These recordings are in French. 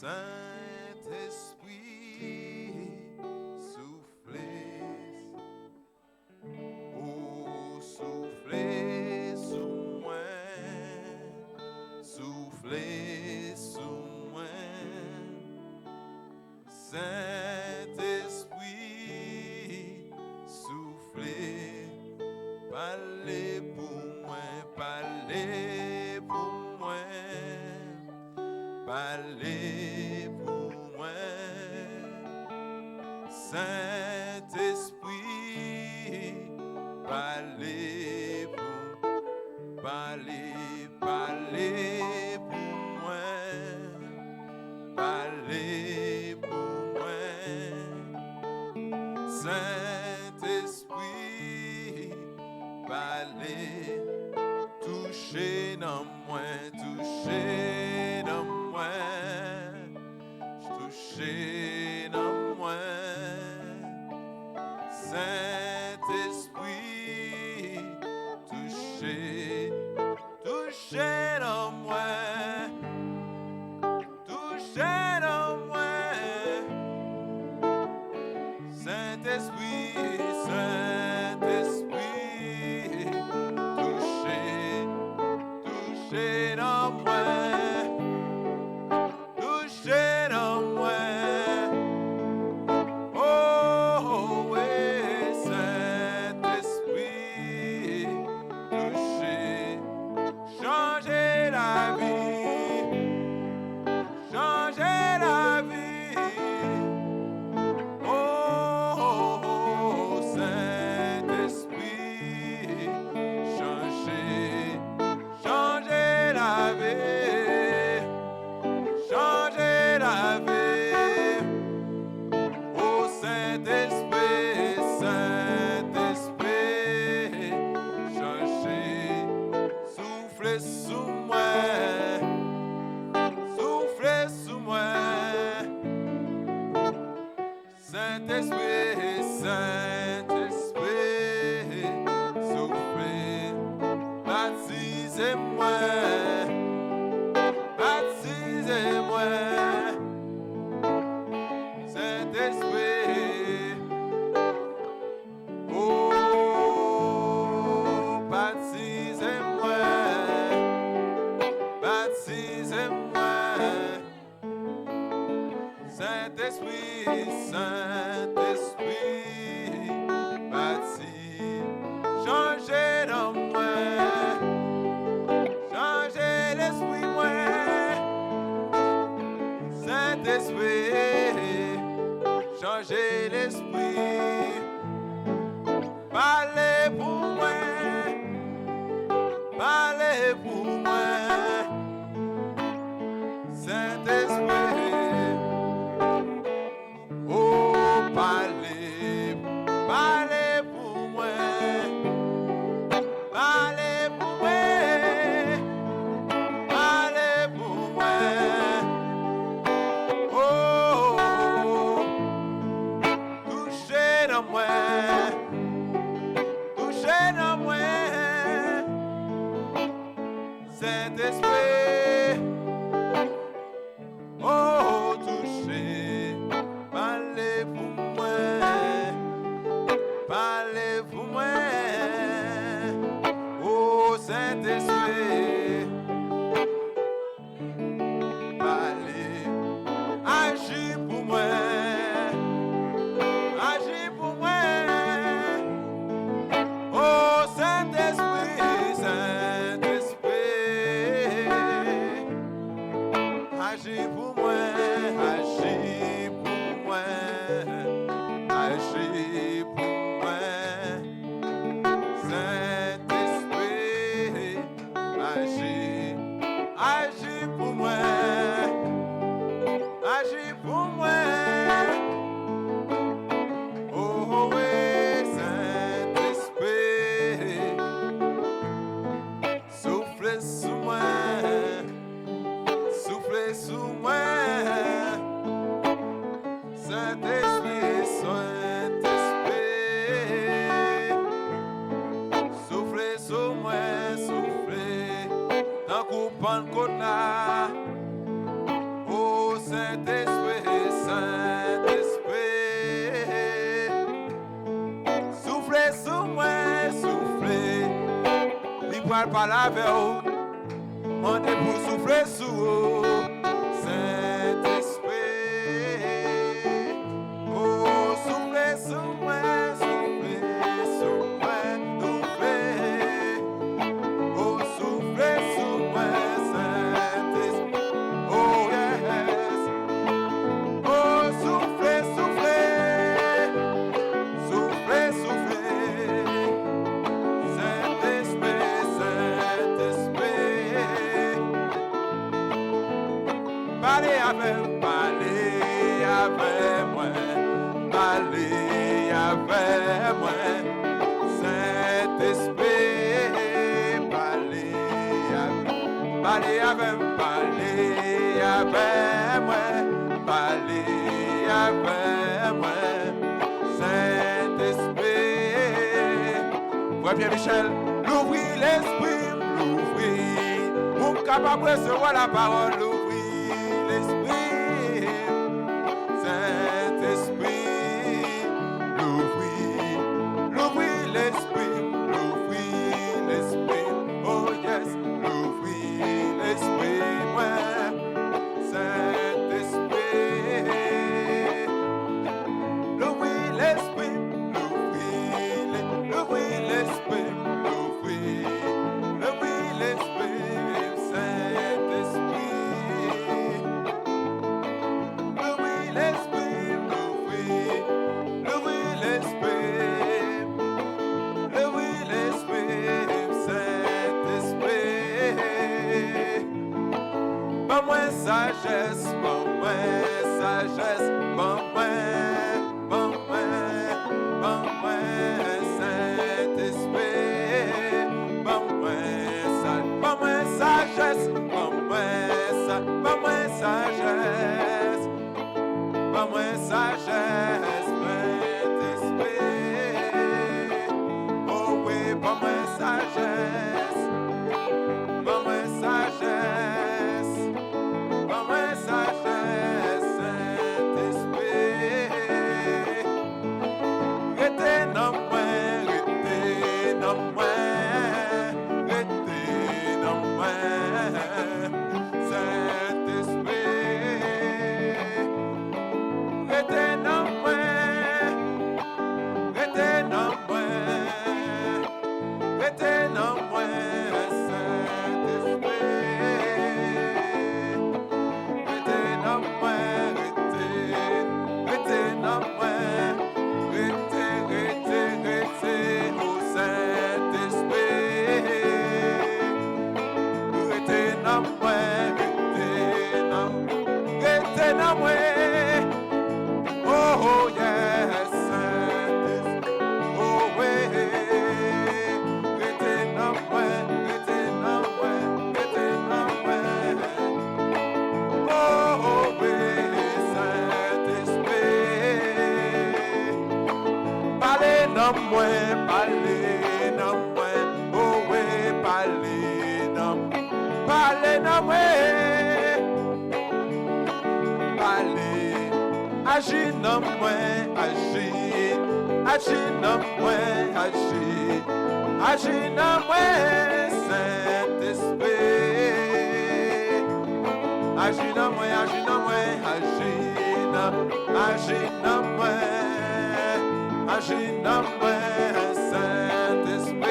Saint-Esprit, soufflez, oh soufflez sous moi, soufflez sous moi, Saint-Esprit, soufflez, parlez pour moi, parlez pour moi, parlez pour moi, Saint-Esprit, parlez pour, parlez, parlez pour moi, parlez pour moi, Saint-Esprit, parlez, touchez dans moi, touchez dans moi, touchez dans moi, Saint-Esprit, touchez, touchez dans moi, touchez dans moi, Saint-Esprit, Saint-Esprit, touchez, touchez dans moi, touchez dans moi. Oh, oui, Saint-Esprit, touchez, changez la vie, changez la vie. Oh, Saint-Esprit, changez, changez la vie, changez la vie. Oh, Saint-Esprit, Saint-Esprit, changez, soufflez sous moi, soufflez sous moi, Saint-Esprit, Saint-Esprit, soufflez, baptisez-moi, baptisez-moi, Saint-Esprit, oh, baptisez-moi, baptisez-moi, Saint-Esprit, Saint-Esprit, baptise, changez dans moi, changez l'esprit moi, Saint-Esprit, changez l'esprit, parlez pour moi, parlez pour moi, Saint-Esprit, oh, parlez, parlez pour moi, parlez pour moi, parlez pour moi, oh, touchez dans moi, touchez dans moi, Saint-Esprit, oh, touchez, parlez pour moi, parlez pour moi, oh, Saint-Esprit, parlez, agis pour moi, agis pour moi, oh, Saint-Esprit, Saint-Esprit, agis pour moi, agis pour moi, agis pour moi, Saint-Esprit, agis, agis pour moi, agis pour moi, oh oui, Saint-Esprit, soufflez sous moi, soufflez sous moi, Saint-Esprit, Saint-Esprit, soufflez sur moi, soufflez. L'Ivoire parle avec vous, mandez pour souffler sur vous. Saint-Esprit, oh, soufflez sur moi, soufflez sur moi, soufflez. Oh, soufflez sur moi, Saint-Esprit, oh yes. Oh, soufflez, soufflez, soufflez, soufflez. Saint-Esprit, Saint-Esprit, parlez avec moi, parlez avec moi. Saint-Esprit, parlez avec moi, parlez avec moi, parlez avec moi. Saint-Esprit, Frère Pierre-Michel, l'ouvrir l'esprit, l'ouvrir, pour capable de recevoir la parole, l'ouvrir l'esprit. Saint-Esprit, l'ouvrir, l'ouvrir l'esprit, l'ouvrir l'esprit, oh yes, l'ouvrir l'esprit, moi. Saint-Esprit, l'ouvrir l'esprit, l'ouvrir l'esprit, l'ouvrir l'esprit, Saint-Esprit, l'ouvrir l'esprit, l'ouvrir l'esprit, l'ouvrir l'esprit, Saint-Esprit. Pas moins sagesse, pas moins sagesse, pas moins Saint-Esprit, pas moins sagesse, pas moins sagesse, pas moins sagesse, Saint-Esprit, oh oui, pas moins sagesse, pas moins sagesse. Pas moins sagesse, Saint-Esprit. Restez dans moi, restez dans moi, restez dans moi, Saint-Esprit. Restez dans moi, restez dans moi, restez dans moi, Saint-Esprit. Restez dans moi, restez dans moi, restez au Saint-Esprit. Restez dans moi, restez dans moi, oh yes, Saint-Esprit, oh oui. Restez dans moi, restez dans moi, restez dans moi. Oh oui, Saint-Esprit, parlez dans moi, oh oui, parlez dans moi, parlez, agis dans moi, agis dans moi, agis dans moi, Saint-Esprit. Agis dans moi, agis dans moi, agis dans moi, agis dans moi, Saint-Esprit.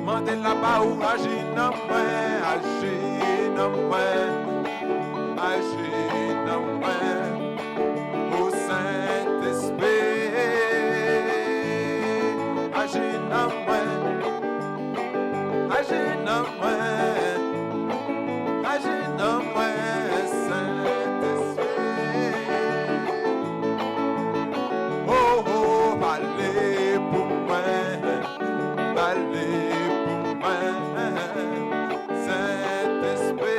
Mandez là-bas où agis dans moi, agis dans moi, agis dans moi, au Saint-Esprit. Agis dans moi, agis dans moi. Agis dans moi, Saint-Esprit. Oh, oh, parlez pour moi, Saint-Esprit.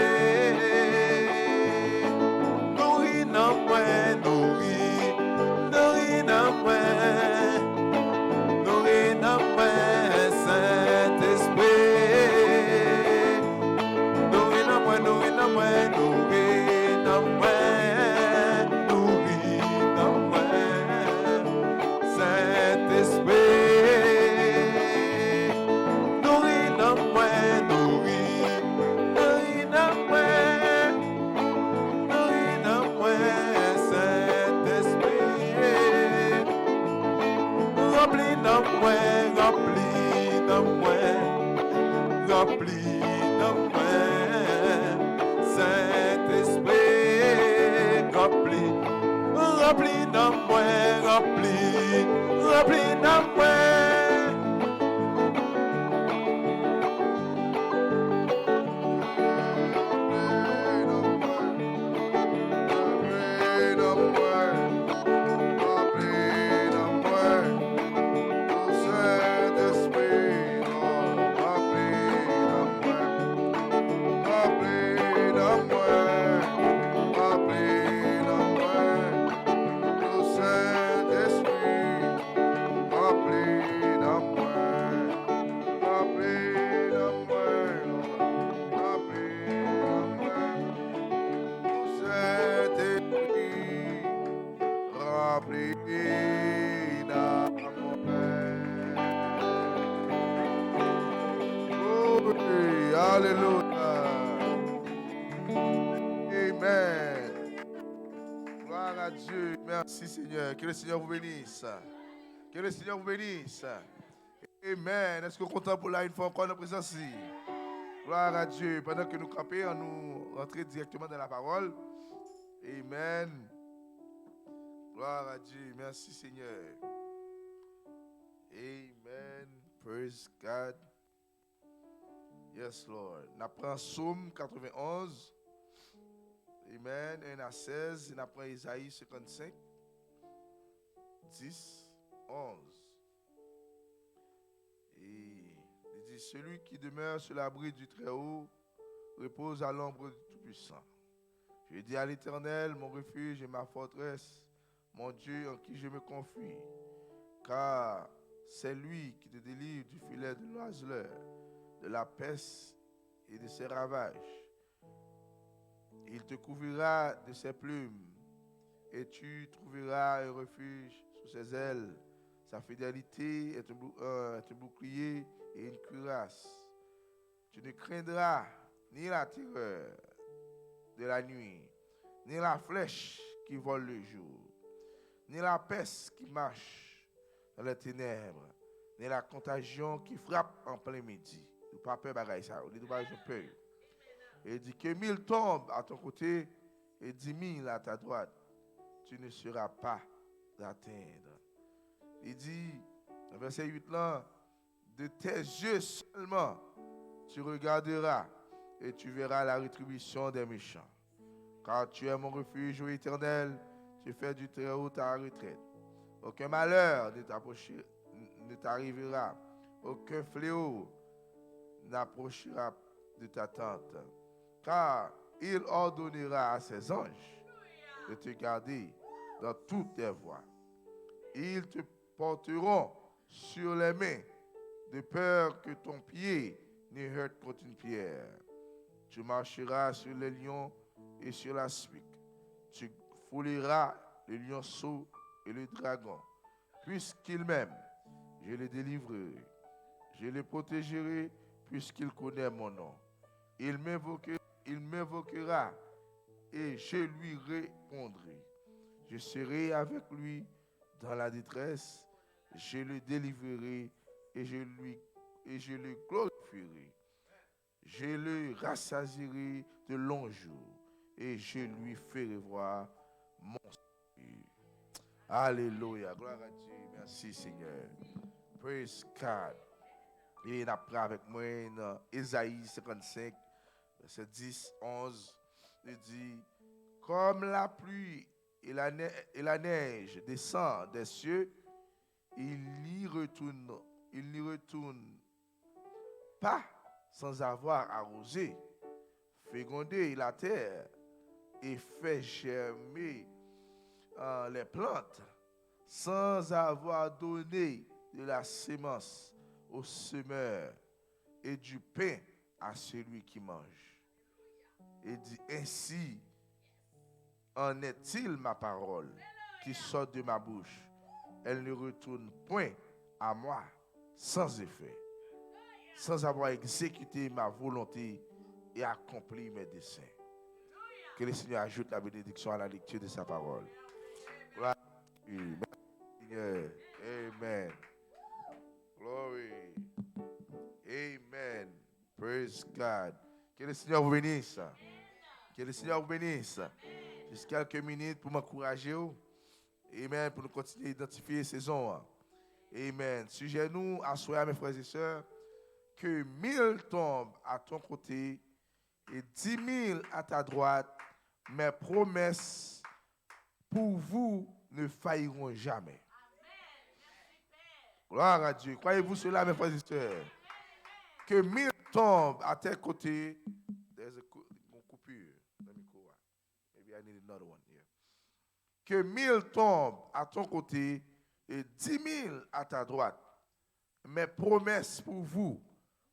remplis dans moi, remplis dans moi. Merci Seigneur, que le Seigneur vous bénisse. Que le Seigneur vous bénisse. Amen. Est-ce que vous êtes content pour là une fois encore notre présence ici? Gloire à Dieu. Pendant que nous campons, nous rentrons directement dans la parole. Amen. Gloire à Dieu. Merci Seigneur. Amen. Praise God. Yes, Lord. On apprend Psaume 91. Amen. 1 à 16. On apprend Isaïe 55. 10, 11. Et il dit, celui qui demeure sur l'abri du Très-Haut repose à l'ombre du Tout-Puissant. Je dis à l'Éternel, mon refuge et ma forteresse, mon Dieu en qui je me confie, car c'est lui qui te délivre du filet de l'oiseleur, de la peste et de ses ravages. Il te couvrira de ses plumes et tu trouveras un refuge sous ses ailes. Sa fidélité est un bouclier et une cuirasse. Tu ne craindras ni la terreur de la nuit, ni la flèche qui vole le jour, ni la peste qui marche dans les ténèbres, ni la contagion qui frappe en plein midi. Tu n'as pas peur de ça, tu n'as pas peur. Et il dit que 1000 tombent à ton côté et 10 000 à ta droite. Tu ne seras pas d'atteindre. Il dit, dans verset 8 là, de tes yeux seulement, tu regarderas et tu verras la rétribution des méchants. Car tu es mon refuge, ô Éternel, tu fais du Très-Haut ta retraite. Aucun malheur ne t'arrivera, aucun fléau n'approchera de ta tente. Car il ordonnera à ses anges de te garder dans toutes tes voies. Ils te porteront sur les mains, de peur que ton pied ne heurte contre une pierre. Tu marcheras sur les lions et sur la spique. Tu fouleras le lionceau et le dragon. Puisqu'il m'aime, je le délivrerai. Je le protégerai, puisqu'il connaît mon nom. Il m'invoquera et je lui répondrai. Je serai avec lui dans la détresse, je le délivrerai et je le glorifierai. Je le rassasierai de longs jours et je lui ferai voir mon salut. Alléluia, gloire à Dieu, merci Seigneur. Praise God. Et on apprend avec moi dans Isaïe 55, verset 10, 11, il dit, comme la pluie et la neige descendent des cieux, il n'y retourne pas sans avoir arrosé, fécondé la terre et fait germer les plantes, sans avoir donné de la sémence au semeur et du pain à celui qui mange. Et dit, ainsi en est-il ma parole qui sort de ma bouche. Elle ne retourne point à moi sans effet, sans avoir exécuté ma volonté et accompli mes desseins. Que le Seigneur ajoute la bénédiction à la lecture de sa parole. Gloire à Dieu. Seigneur. Amen. Glory. Amen. Praise God. Que le Seigneur vous bénisse. Que le Seigneur vous bénisse. Juste quelques minutes pour m'encourager. Amen. Pour nous continuer à identifier ces saisons. Amen. Sujet nous, à soi, mes frères et sœurs, que 1000 tombent à ton côté et 10 000 à ta droite, mes promesses pour vous ne failliront jamais. Gloire à Dieu. Croyez-vous cela, mes frères et sœurs? Que 1000 tombent à tes côtés. There's a coupure. Let me go. Maybe I need another one here. Que 1000 tombent à ton côté et 10 000 à ta droite. Mes promesses pour vous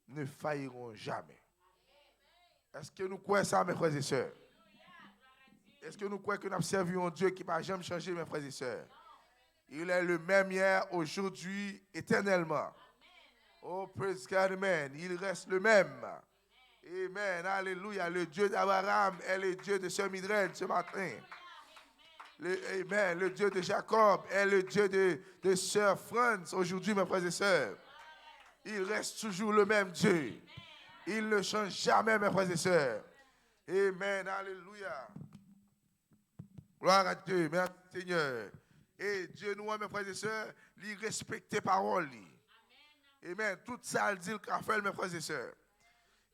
ne failliront jamais. Est-ce que nous croyons ça, mes frères et sœurs? Est-ce que nous croyons que nous avons servi un Dieu qui ne va jamais changer, mes frères et sœurs? Il est le même hier, aujourd'hui, éternellement. Oh, praise God, amen. Il reste le même. Amen. Alléluia. Le Dieu d'Abraham est le Dieu de Sœur Mildred ce matin. Amen. Le Dieu de Jacob est le Dieu de Sœur France aujourd'hui, mes frères et sœurs. Il reste toujours le même Dieu. Il ne change jamais, mes frères et sœurs. Amen. Alléluia. Gloire à Dieu. Merci Seigneur. Et Dieu nous, mes frères et sœurs, lui respecter parole. Amen. Tout ça, il dit qu'il fait, mes frères et sœurs.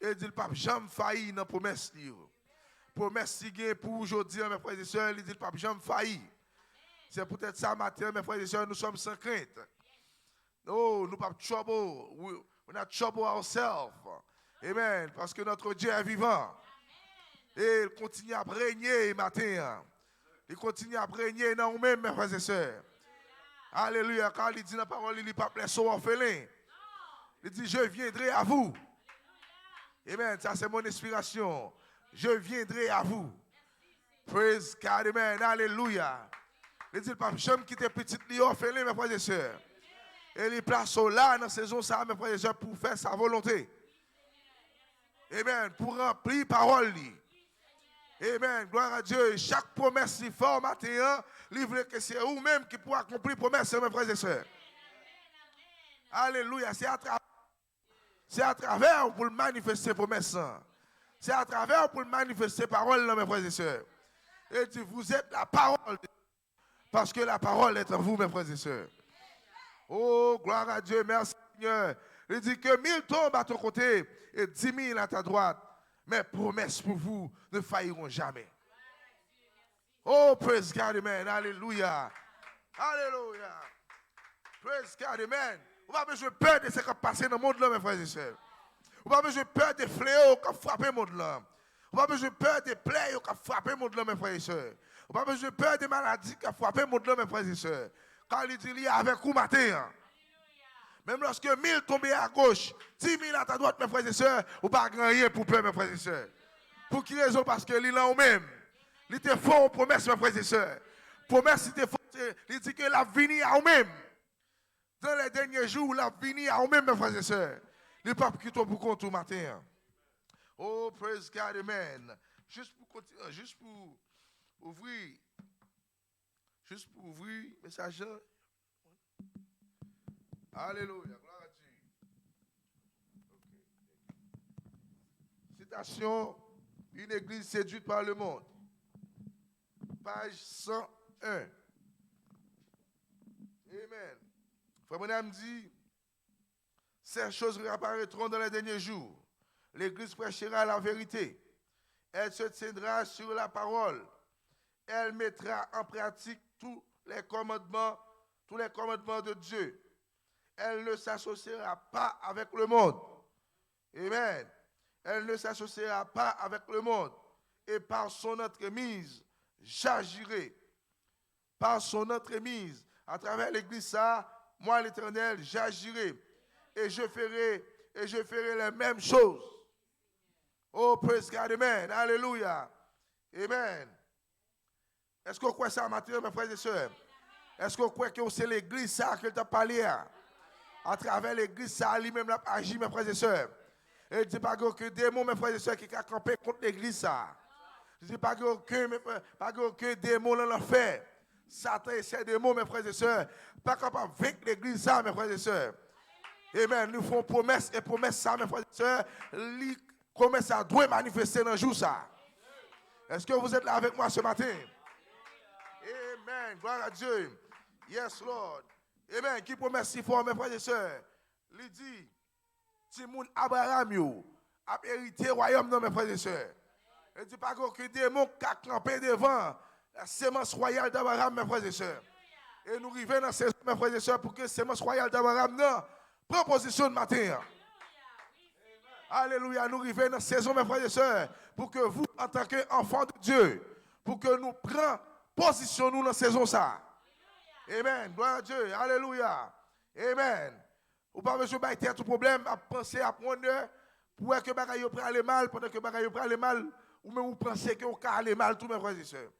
Il dit le pape jamais failli dans la promesse. Promesse qui pour aujourd'hui, mes frères et sœurs, il dit le pape jamais failli. C'est peut-être ça matin, mes frères et sœurs, nous sommes sans crainte. Oh, nous pas trouble. We're not trouble ourselves. Amen. Parce que notre Dieu est vivant. Et il continue à régner matin. Il continue à régner dans nous-mêmes, mes frères et sœurs. Alléluia. Quand il dit dans la parole, il ne dit pas les orphelins. Il dit, je viendrai à vous. Amen. Ça, c'est mon inspiration. Je viendrai à vous. Praise God. Amen. Alléluia. Il dit, pas j'aime quitter petite orphelin, mes frères et sœurs. Et il place là dans la saison, ça, mes frères et sœurs, pour faire sa volonté. Amen. Pour remplir parole. Amen. Gloire à Dieu. Chaque promesse si fort matin, livre que c'est vous-même qui pourra accomplir promesse, mes frères et sœurs. Alléluia. C'est à travers pour le manifester promesse. C'est à travers pour le manifester parole, mes frères et sœurs. Et dit, vous êtes la parole. Parce que la parole est en vous, mes frères et sœurs. Oh, gloire à Dieu. Merci Seigneur. Il dit que 1000 tombent à ton côté et 10 000 à ta droite. Mes promesses pour vous ne failliront jamais. Oh, praise God, amen. Alléluia. Alléluia. Praise God, amen. On va besoin de peur de ce qui a passé dans le monde là, mes frères et sœurs. On va besoin de peur des fléaux qui ont frappé le monde là. On va besoin de peur des plaies qui ont frappé le monde là, mes frères et sœurs. On va besoin de peur des maladies qui ont frappé le monde là, mes frères et sœurs. Quand il dit, il est avec vous matin. Même lorsque 1000 tombent à gauche, 10 000 à ta droite, mes frères et sœurs, vous n'avez pas rien pour peur, mes frères et sœurs. Pour qui raison? Parce que l'île en même. Il était fort aux promesses, mes frères et sœurs. Promesse, il était fort. Il dit que la vie à vous-même. Dans les derniers jours, la vie à vous-même, mes frères et sœurs. Le pape qui tombe pour compte tout matin. Oh, praise God, amen. Juste pour continuer, juste pour ouvrir. Juste pour ouvrir, message. Alléluia, gloire à Dieu. Okay. Citation, une église séduite par le monde. Page 101. Amen. Frère Bonham dit, ces choses réapparaîtront dans les derniers jours. L'église prêchera la vérité. Elle se tiendra sur la parole. Elle mettra en pratique tous les commandements de Dieu. Elle ne s'associera pas avec le monde. Amen. Elle ne s'associera pas avec le monde. Et par son entremise, j'agirai. Par son entremise, à travers l'église, ça, moi l'Éternel, j'agirai. Et je ferai les mêmes choses. Oh, praise God, amen. Alléluia. Amen. Est-ce qu'on croit ça matin, mes frères et sœurs? Est-ce qu'on croit que c'est l'église ça que tu as parlé? À travers l'église, ça lui-même l'a agi, mes frères et sœurs. Et je ne dis pas que des mots, mes frères et sœurs, qui ont campé contre l'église, ça. Je ne dis pas que démons l'ont fait. Satan essaie des mots, mes frères et sœurs. Pas capable de vaincre l'église, ça, mes frères et sœurs. Amen. Nous faisons promesse et promesse, ça, mes frères et sœurs. Comment ça doit manifester dans le jour, ça. Est-ce que vous êtes là avec moi ce matin? Amen. Amen. Gloire à Dieu. Yes, Lord. Amen. Qui promesse si fort, mes frères et sœurs. Il dit, si moun Abraham yo a hérité le royaume, non, mes frères et sœurs. Il dit pas que démon qui a campé devant la sémence royale d'Abraham, mes frères et sœurs. Et nous arrivons dans ces mes frères et sœurs, pour que la sémence royale d'Abraham, non, prend position de matin. Alléluia, nous arrivons dans cette saison, mes frères et sœurs, pour que vous, en tant qu'enfants de Dieu, pour que nous prenions position nous dans cette saison ça. Amen. Gloire à Dieu. Alléluia. Amen. Ou pas besoin de tout problème à penser à prendre pour que bagaille prend aller mal pendant que bagaille prend aller mal ou même vous pensez que vous aller mal tous mes frères et sœurs.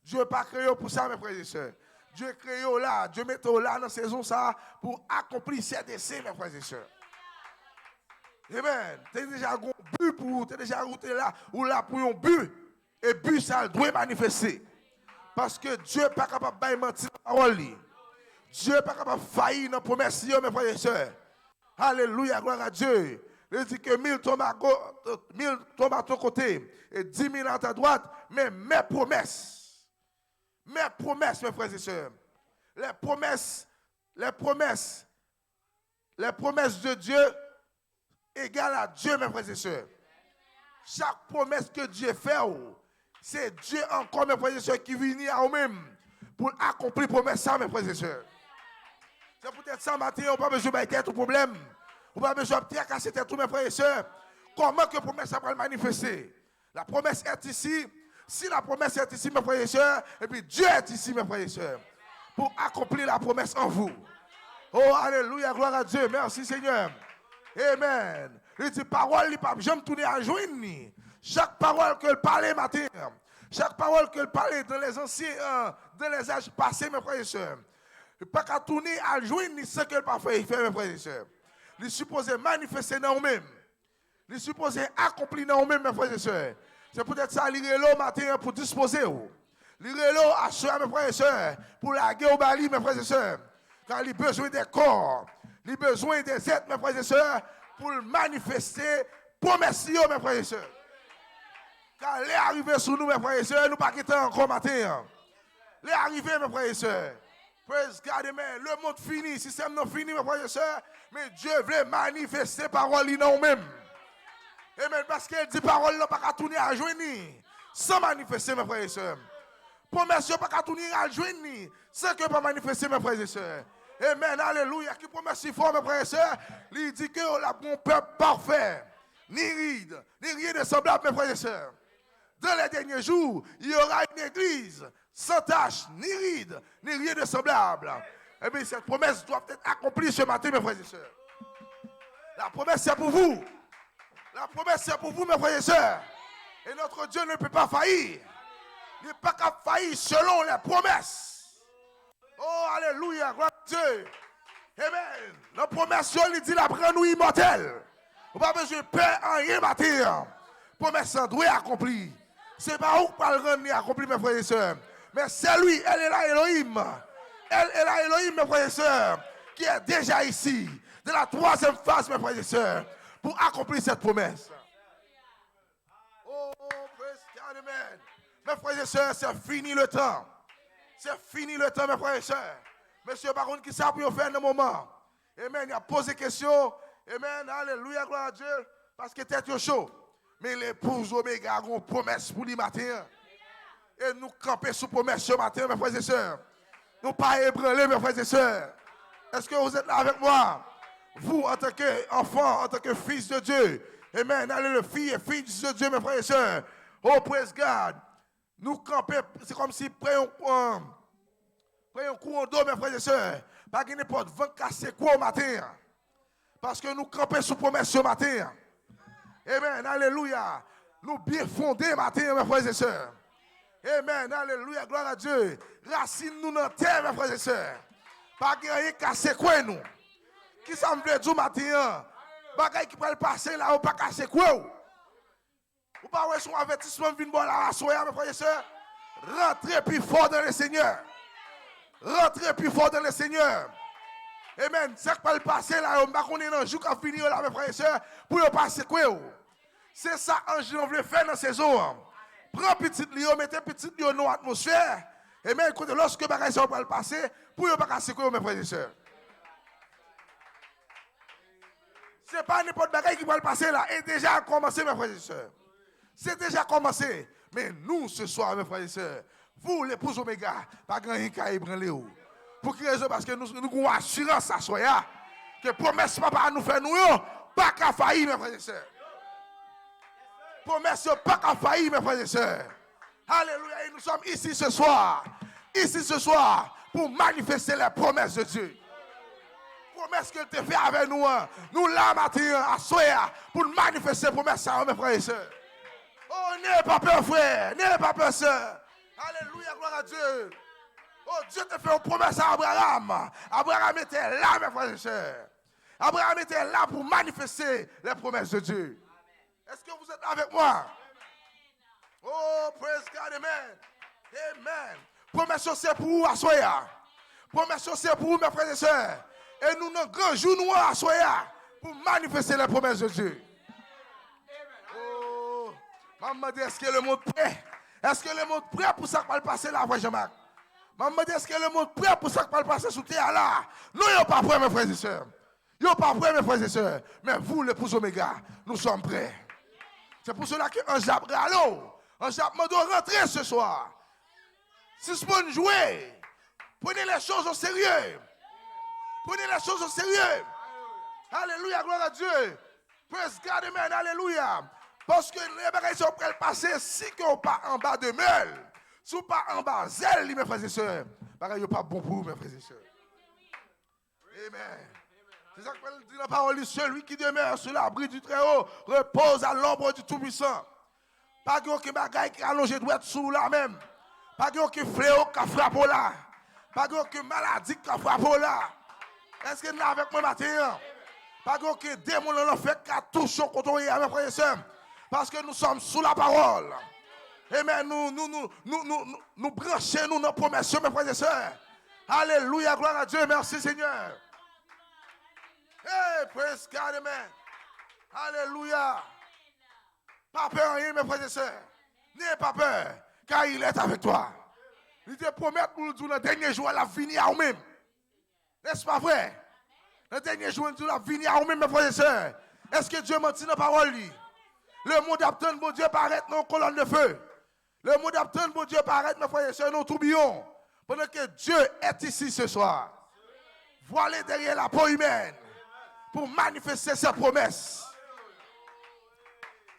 Dieu pas créé pour ça mes frères et sœurs. Dieu créé là, Dieu met là dans saison ça pour accomplir ses desseins mes frères et sœurs. Amen. Tu as déjà un but pour tu es déjà là ou là pour un but et but ça doit manifester. Parce que Dieu n'est pas capable de mentir dans la parole. Dieu n'est pas capable de faillir dans la promesse, mes frères et sœurs. Alléluia, gloire à Dieu. Il dit que 1000 tombent à ton côté et 10 000 à ta droite, mais mes promesses, mes frères et sœurs, les promesses de Dieu égale à Dieu, mes frères et sœurs. Chaque promesse que Dieu fait, c'est Dieu encore, mes frères et sœurs, qui vient à vous-même pour accomplir promesse ça, mes frères et sœurs. C'est peut-être ça, matin, on n'a pas besoin de tout problème. On n'a pas besoin de casser tous mes frères et sœurs. Comment que la promesse va manifester? La promesse est ici. Si la promesse est ici, mes frères et sœurs, et puis Dieu est ici, mes frères et sœurs, pour accomplir la promesse en vous. Oh, alléluia, gloire à Dieu. Merci, Seigneur. Amen. Il dit, parole, il ne peut jamais tourner à joindre. Chaque parole que parlait matin, chaque parole que parlait dans les anciens, dans les âges passés, mes frères et sœurs, il ne peut pas tourner à joindre ni ce qu'elle n'a pas fait, mes frères et sœurs. Il est supposé manifester dans nous-mêmes. Il est supposé accomplir dans nous-mêmes, mes frères et sœurs. C'est peut-être ça, il est là matin pour disposer. Il est là à soir, mes frères et sœurs, pour laguer au bali, mes frères et sœurs. Car il a besoin des corps, il a besoin des êtres, mes frères et sœurs, pour manifester promesse, mes frères et sœurs. Car les arrivés sur nous, mes frères et sœurs, nous ne pas quitter encore matin. Les arrivés, mes frères et sœurs. Praise God, amen. Le monde fini, le système non fini, mes frères et sœurs. Mais Dieu veut manifester parole dans nous-mêmes. Amen. Parce qu'il dit parole n'a pas qu'à tourner à joindre. Sans manifester, mes frères et sœurs. Promesse n'a pas qu'à tourner à joindre. Sans que pas manifester, mes frères et sœurs. Amen. Alléluia. Qui promesse si fort, mes frères et sœurs. Il dit que on a un peuple parfait. Ni ride, ni rien de semblable, mes frères et sœurs. Dans les derniers jours, il y aura une église sans tache, ni ride, ni rien de semblable. Eh bien, cette promesse doit être accomplie ce matin, mes frères et sœurs. La promesse, c'est pour vous. La promesse, c'est pour vous, mes frères et sœurs. Et notre Dieu ne peut pas faillir. Il n'est pas capable de faillir selon les promesses. Oh, alléluia, gloire à Dieu. Amen. La promesse, il dit la prend nous immortelle. On n'a pas besoin de peur en rien matin. Promesse doit accomplir. Ce n'est pas où qu'on le rendre accompli, mes frères et sœurs. Mais c'est lui, elle est là, Elohim. Elle est là, Elohim, mes frères et sœurs, qui est déjà ici, de la troisième phase, mes frères et sœurs, pour accomplir cette promesse. Oh, praise God, amen. Mes frères et sœurs, c'est fini le temps. C'est fini le temps, mes frères et sœurs. Monsieur Baron, qui ça pour faire dans le moment? Amen, il a posé question. Amen, alléluia, gloire à Dieu. Parce que tête chaud. Mais l'épouse Oméga a une promesse pour le matin. Et nous camper sous promesse ce matin, mes frères et sœurs. Nous pas ébranler, mes frères et sœurs. Est-ce que vous êtes là avec moi? Vous, en tant qu'enfant, en tant que fils de Dieu. Amen. Allez, le fils de Dieu, mes frères et sœurs. Oh, praise God. Nous camper, c'est comme si prenons un courant d'eau, mes frères et sœurs. Pas qu'il n'importe 20 casser quoi au matin. Parce que nous campons sous promesse ce matin. Amen. Alléluia. Nous bien fondés matin, mes frères et sœurs. Amen. Alléluia. Gloire à Dieu. Racine nous dans la terre, mes frères et sœurs. Pas qu'il n'y ait casser quoi nous. Qui ça me veut dire matin? Bagay qui peut passer là, ou pas casser quoi? Ou pas ouais son avertissement vient bon là, soya, mes frères et sœurs. Rentrez plus fort dans le Seigneur. Rentrez plus fort dans le Seigneur. Amen. C'est que pas passer là, on va connaître un jour qui finir là, mes frères et sœurs, pour ne passer quoi? C'est ça, Ange, on veut faire dans ces eaux. Prends petit lion, mettez petit lion dans l'atmosphère, Et même écoutez, lorsque bagaille ça va le passer, pour ne pas casser quoi, mes frères et sœurs. Ce n'est pas n'importe bagaille qui va le passer là. Et déjà commencé, mes frères et sœurs. C'est déjà commencé. Mais nous, ce soir, mes frères et sœurs, vous, l'épouse Oméga, pas grand chose qui ébranler. Pour quelle raison? Parce que nous avons assurance à soi. Que promesse papa nous fait nous, pas qu'à faillir, mes frères et sœurs. Promesse pas qu'à faillir, mes frères et sœurs. Alléluia. Et nous sommes ici ce soir. Ici ce soir, pour manifester les promesses de Dieu. Promesse qu'il te fait avec nous. Nous là, matin, à soi, pour manifester les promesses, mes frères et sœurs. Oh, n'ayez pas peur, frère. N'ayez pas peur, sœur. Alléluia, gloire à Dieu. Oh, Dieu te fait une promesse à Abraham. Abraham était là, mes frères et sœurs. Abraham était là pour manifester les promesses de Dieu. Est-ce que vous êtes avec moi? Oh, praise God, amen. Amen. Promesse c'est pour vous, Assoya. Promesse c'est pour vous, mes frères et sœurs. Et nous, nous grand jour, nous, Assoya, pour manifester les promesses de Dieu. Oh, maman dit, est-ce que le monde prêt? Est-ce que le monde prêt pour ça qui va le passer là, frère Jean-Marc? Maman dit, est-ce que le monde prêt pour ça qui va le passer sous terre là? Nous, nous pas prêts, mes frères et sœurs. Nous pas prêts, mes frères et sœurs. Mais vous, l'épouse Oméga, nous sommes prêts. C'est pour cela qu'un Jacques Ralo, un Jacques doit rentrer ce soir. Si ce peut jouer, prenez les choses au sérieux. Prenez les choses au sérieux. Alléluia, gloire à Dieu. Praise God, amen, alléluia. Parce que les bagages sont prêts à passer si qu'on pas en bas de meule. Si on pas en bas zèle, mes frères et sœurs. Bagages sont pas bon pour vous, mes frères et sœurs. Amen. C'est ça que dit la parole, celui qui demeure sur l'abri du Très-Haut repose à l'ombre du Tout-Puissant. Pas de aucun bagaille qui allongé doit être sous là même. Pas de aucun fléau qui frappe là. Pas de aucune maladie qui frappe là. Est-ce que nous avec moi matin? Pas de aucun démon dans l'enfer qui a touché contre nous, mes frères et sœurs. Parce que nous sommes sous la parole. Amen. Nous branchons nous nos promesses, mes frères et sœurs. Alléluia, gloire à Dieu. Merci Seigneur. Hey, praise God, amen. Alléluia. Pas peur, rien, mes frères et sœurs. N'ayez pas peur, car il est avec toi. Il te promet pour nous dire, le dernier jour, la venir à nous-mêmes. N'est-ce pas vrai? Le dernier jour, la venir à nous-mêmes, mes frères et sœurs. Est-ce que Dieu mentit dans la parole? Le mot d'abtend, mon Dieu, paraît dans colonne de feu. Le mot d'abtend, mon Dieu, paraît, mes frères et sœurs, dans tourbillon. Pendant que Dieu est ici ce soir. Voilé derrière la peau humaine. Pour manifester ses promesses.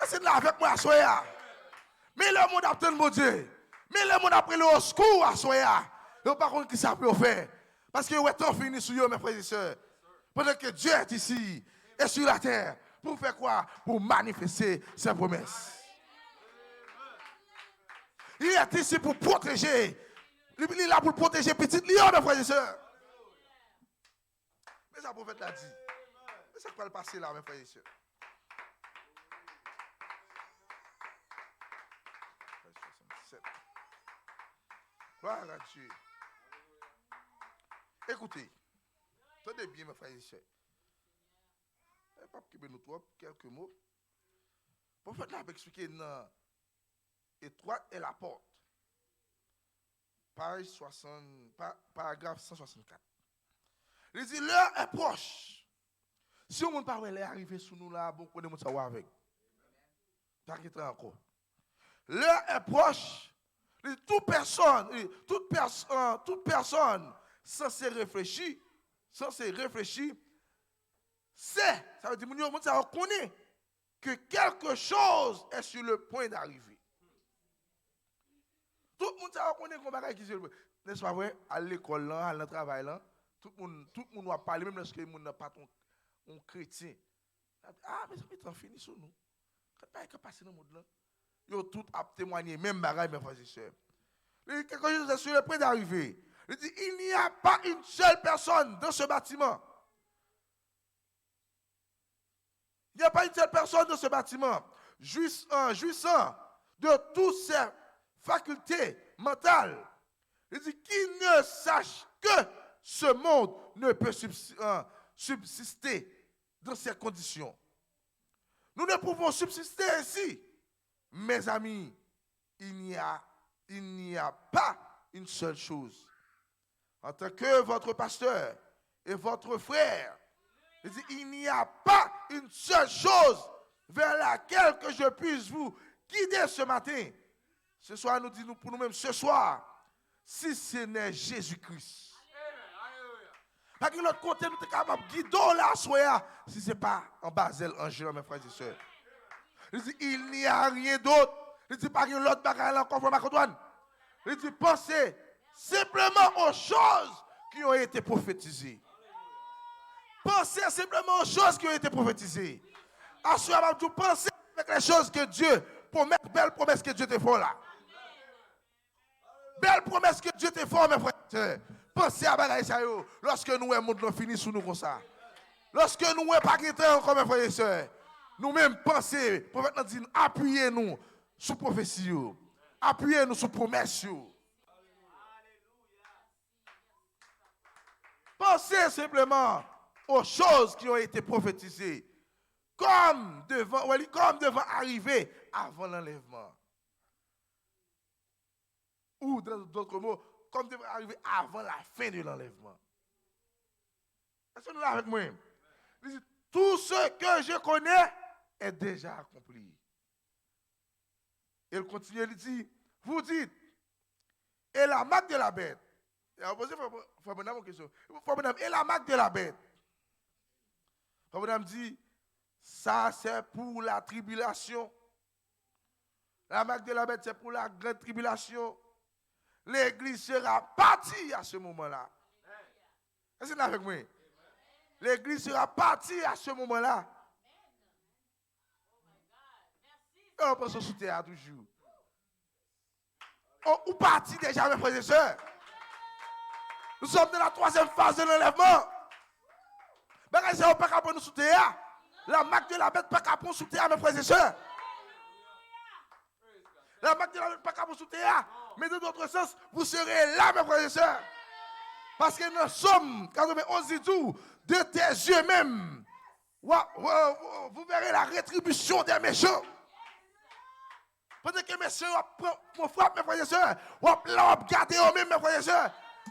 C'est là avec moi à Soya. Mais le monde attend mon Dieu. Mais le monde après le secours à Soya. Et par contre, qui ça peut faire? Parce que vous êtes en fini sur eux, mes frères et sœurs. Pendant que Dieu est ici et sur la terre. Pour faire quoi? Pour manifester ses promesses. Il est ici pour protéger. Il est là pour protéger petite lion, mes frères et sœurs. Mais ça, le prophète l'a dit. C'est quoi le passer là, mes frères et sœurs? Gloire à Dieu. Écoutez, tenez bien, mes frères et sœurs. Je ne vais pas nous trop quelques mots. Le prophète l'a expliqué dans étroite et la porte. Paragraphe 164. Il dit, l'heure est proche. Si on ne peut pas arriver sous nous là, beaucoup de monde savoir avec. T'inquiète encore. L'heure est proche. Toute personne censée réfléchir, c'est, ça veut dire, mon ça reconnaît que quelque chose est sur le point d'arriver. Tout le monde ça reconnaît qu'on va qui n'est-ce pas vrai? À l'école là, à le travail là, tout le monde va parler, même lorsque le monde n'a pas un chrétien. Ah, mais ça va être fini sur nous. Quand il a passé dans le monde là, ils ont tout à témoigner, même bagaille, mes frères et sœurs. Quelque chose est sur le point d'arriver. Il dit, il n'y a pas une seule personne dans ce bâtiment. Il n'y a pas une seule personne dans ce bâtiment jouissant de toutes ses facultés mentales. Il dit, qui ne sache que ce monde ne peut subsister dans ces conditions. Nous ne pouvons subsister ainsi. Mes amis, il n'y a pas une seule chose. En tant que votre pasteur et votre frère, il n'y a pas une seule chose vers laquelle que je puisse vous guider ce matin. Ce soir, nous disons pour nous-mêmes, ce soir, si ce n'est Jésus-Christ. Parce que l'autre côté, nous sommes capables de guider là, si ce n'est pas en Basel, en Jésus, mes frères et sœurs. Il n'y a rien d'autre. Il dit pas que l'autre bagaille encore pour Macedouane. Il dit pensez simplement aux choses qui ont été prophétisées. Pensez simplement aux choses qui ont été prophétisées. Assurément, pensez avec les choses que Dieu promet, belle promesse que Dieu te fait là. Belle promesse que Dieu te fait, mes frères. Pensez à bagaille ça yo. Lorsque nous le monde finit sous nous comme ça. Lorsque nous ne pas quitter encore, mes frères et sœurs. Nous-mêmes pensez, prophète nous dit, appuyez-nous sur prophétie. Appuyez-nous sur promesse. Pensez simplement aux choses qui ont été prophétisées, comme devant arriver avant l'enlèvement. Ou dans d'autres mots, comme devant arriver avant la fin de l'enlèvement. Est-ce que nous l'avons avec moi? Il dit, tout ce que je connais est déjà accompli. Il continue, il dit, vous dites, et la marque de la bête. Et la marque de la bête. Madame dit, ça c'est pour la tribulation. La marque de la bête, c'est pour la grande tribulation. L'église sera partie à ce moment-là. Est-ce que vous êtes avec moi? L'église sera partie à ce moment-là. On peut se soutenir toujours. On partit déjà, mes frères et sœurs. Nous sommes dans la troisième phase de l'enlèvement. Mais quand on ne peut pas nous soutenir, la marque de la bête ne peut pas nous soutenir, mes frères et sœurs. La marque de la bête ne peut pas nous soutenir. Mais de d'autres sens, vous serez là, mes frères et sœurs. Parce que nous sommes, quand on met 11 jours, de tes yeux même, vous verrez la rétribution des méchants. Pendant que mes méchants frappent, mes frères et sœurs, vous regardez eux-mêmes, mes frères et sœurs.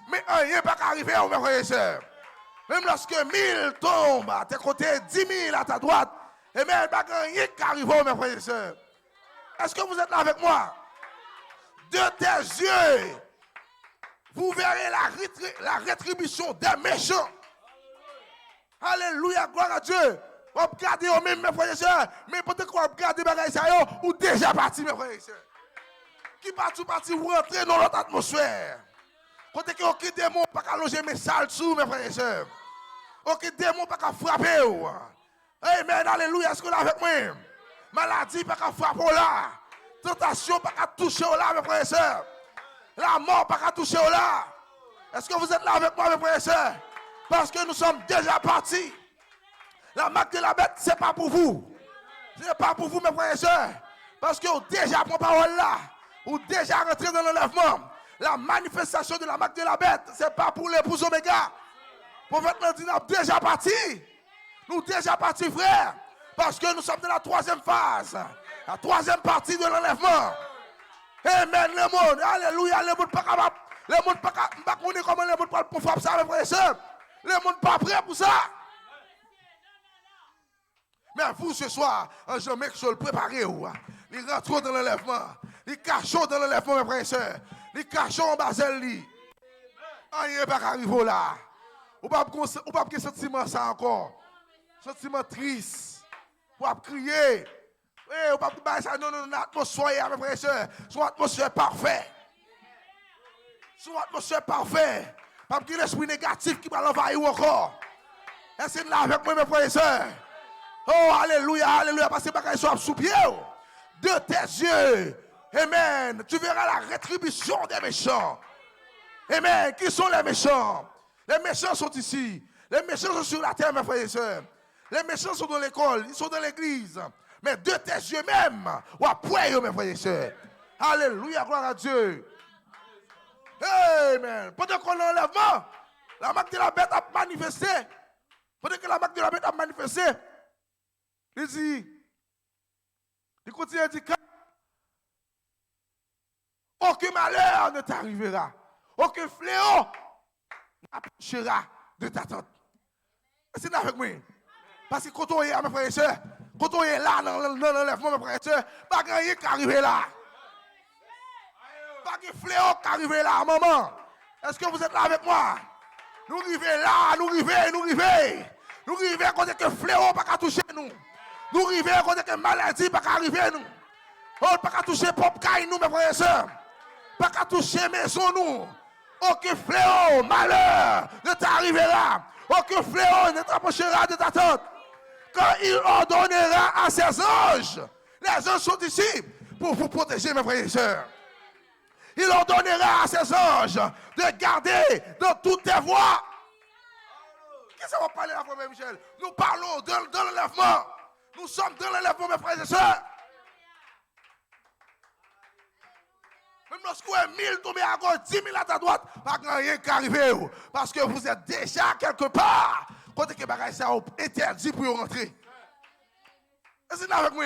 Mais rien n'est pas arrivé, mes frères et sœurs. Même lorsque 1000 tombent à tes côtés, 10 000 à ta droite, et même il n'y a rien qui arrive, mes frères et sœurs. Est-ce que vous êtes là avec moi? De tes yeux, vous verrez la rétribution des méchants. Alléluia, gloire à Dieu. Vous regardez vous-même, mes frères et sœurs. Mais peut-être que vous regardez les choses, ou déjà parti, mes frères et sœurs. Qui parti, vous rentrez dans notre atmosphère. Quand vous quittez des démons, pas qu'à loger mes salles sous, mes frères et sœurs. Vous quittez des démons, pas qu'à frapper. Amen, alléluia, est-ce que vous êtes avec moi? Maladie, pas qu'à frapper là. Tentation, pas qu'à toucher là, mes frères et sœurs. La mort, pas qu'à toucher là. Est-ce que vous êtes là avec moi, mes frères et sœurs? Parce que nous sommes déjà partis. La marque de la bête, ce n'est pas pour vous. Ce n'est pas pour vous, mes frères et sœurs. Parce que vous déjà pris parole là. Vous déjà rentré dans l'enlèvement. La manifestation de la marque de la bête, ce n'est pas pour l'épouse Oméga. Pour votre dit, nous sommes déjà partis. Nous déjà partis, frère. Parce que nous sommes dans la troisième phase. La troisième partie de l'enlèvement. Amen, le monde. Alléluia, le monde pas capable. Le monde pas capable. Comment le monde pour faire ça, mes frères et sœurs. Le monde pas prêt pour ça. Mais vous, ce soir, un jeune mec, je le préparé. Il rentre dans l'enlèvement. Il cache dans l'enlèvement, mes frères et sœurs. Il cache en Basel. Rien pas arriver là. Ou pas de sentiment ça encore. Sentiment triste. Ou pas crier. Ou pas de ça. Non, atmosphère, mes frères et sœurs. Son atmosphère parfaite. Son atmosphère parfaite. Pas de l'esprit négatif qui va l'envahir encore. Est-ce que là avec moi, mes frères et sœurs? Oh, alléluia, alléluia, parce que bagaille soit sous pied. De tes yeux. Amen. Tu verras la rétribution des méchants. Amen. Qui sont les méchants? Les méchants sont ici. Les méchants sont sur la terre, mes frères et sœurs. Les méchants sont dans l'école, ils sont dans l'église. Mais de tes yeux même, ou après, mes frères et sœurs. Alléluia, gloire à Dieu. Amen. Pendant qu'on l'enlèvement, la marque de la bête a manifesté. Pendant que la marque de la bête a manifesté, il dit, il continue à dire, aucun malheur ne t'arrivera. Aucun fléau n'approchera de ta tente. C'est avec moi. Parce que quand on est, mes frères et sœurs, quand on est là dans l'enlèvement, mes frères et sœurs, pas de rien qui arrive là. Pas de fléau qui arrive là, maman. Est-ce que vous êtes là avec moi? Nous arrivons là, nous arrivons. Nous arrivons quand que fléau pas qu'à toucher nous. Nous arrivons quand que maladie pas qu'à arriver nous. On pas qu'à toucher pop caille nous, mes frères et sœurs. Pas qu'à toucher maison nous. Aucun fléau, malheur ne t'arrivera. Aucun fléau ne t'approchera de ta tente. Quand il ordonnera à ses anges, les anges sont ici pour vous protéger, mes frères et sœurs. Il ordonnera à ses anges de garder dans toutes tes voies. Qu'est-ce qu'on va parler là, frère Michel? Nous parlons dans l'enlèvement. Nous sommes dans l'enlèvement, mes frères et sœurs. Même lorsqu'on est 1000 tombés à gauche, 10 000 à ta droite, pas rien qui arrive. Parce que vous êtes déjà quelque part. Quand que bagay ça interdit pour rentrer. Est-ce que c'est avec moi?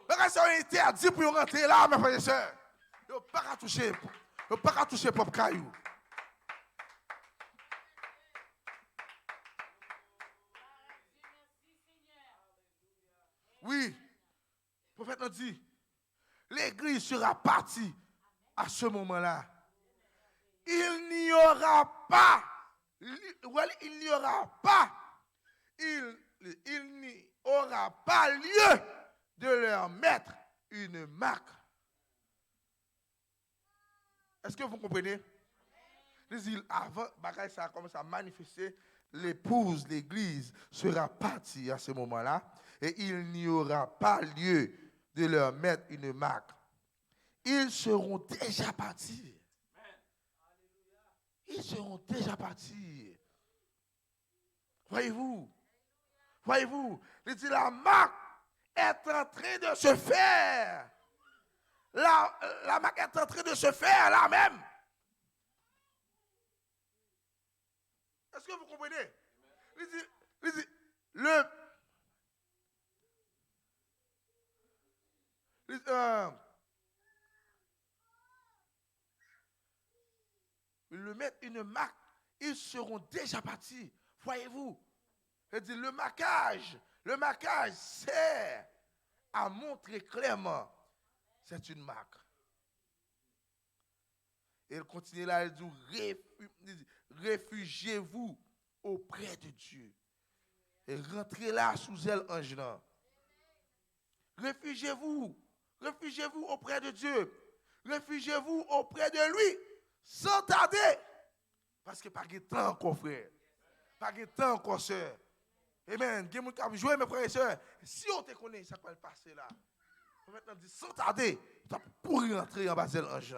Bagay ça interdit pour rentrer là, mes frères et sœurs. Vous ne pouvez pas toucher pop caillou. Oui, le prophète nous dit, l'église sera partie à ce moment-là. Il n'y aura pas lieu de leur mettre une marque. Est-ce que vous comprenez? Avant, ça a commencé à manifester, l'épouse, l'église sera partie à ce moment-là et il n'y aura pas lieu de leur mettre une marque. Ils seront déjà partis. Ils seront déjà partis. Voyez-vous? Il dit la marque est en train de se faire. La marque est en train de se faire là même. Est-ce que vous comprenez? Il dit le mettre une marque, ils seront déjà partis. Voyez-vous? Il dit le marquage sert à montrer clairement, c'est une marque. Et il continue là, il dit, réfugiez-vous auprès de Dieu. Et rentrez là sous elle ange. Réfugiez-vous auprès de Dieu. Réfugiez-vous auprès de lui, sans tarder. Parce que pas de temps encore, frère. Pas de temps encore, sœur. Amen. Il y a des gens qui jouent, mes frères et sœurs. Si on te connaît, ça va le passer là. Maintenant, dit sans tarder, tu vas courir entrer en bas de l'ange.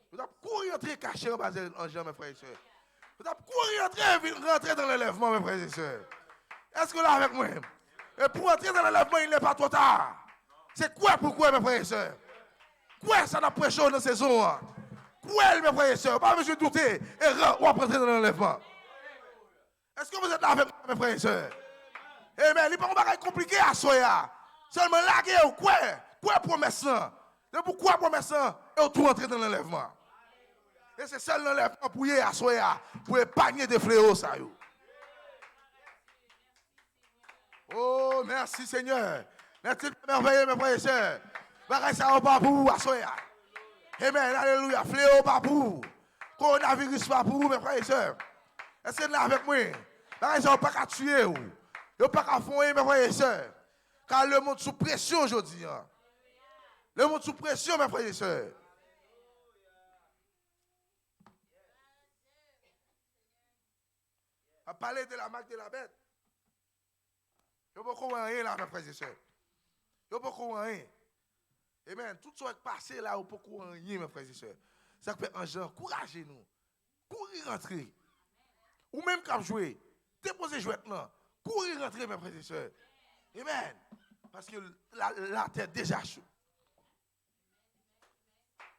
Tu vas courir entrer caché en bas de l'ange, mes frères et sœurs. Tu vas courir rentrer dans l'enlèvement, mes frères et sœurs. Est-ce que là avec moi? Et pour entrer dans l'enlèvement, il n'est pas trop tard. C'est quoi pourquoi, mes frères et sœurs? Quoi ça n'a pas prêché dans ces zones? Quoi, mes frères et sœurs? Pas besoin de douter. Et on va rentrer dans l'enlèvement. Est-ce que vous êtes là avec moi, mes frères et sœurs? Eh bien, il n'y a pas de compliqué à soya. Seulement là, quoi promesse ça? Pourquoi promesse ça? Et on tout rentrer dans l'enlèvement. Et c'est ça l'enlèvement pour y à soya, pour épargner des fléaux, ça. Oh, merci Seigneur. Merci merveilleux, mes frères et sœurs. Bagay ça pas pour vous, à soya. Amen, alléluia. Fléau pas pour vous. Coronavirus pas pour vous, mes frères et sœurs. Est-ce que là avec moi? Bagay ça pas qu'à tuer vous. Yo pas qu'à fonder, mes frères et sœurs. Car le monde sous pression aujourd'hui. Le monde sous pression, mes frères et sœurs. À parler de la marque de la bête. Il n'y a pas rien là, mes frères et sœurs. Il n'y a pas rien. Amen. Tout ce qui est passé là, il n'y a pas rien, mes frères et sœurs. Ça fait un genre, couragez-nous. Courir rentrer. Ou même quand jouer, déposer jouet là. Courir rentrer, mes frères et sœurs. Amen. Parce que la terre déjà chaud.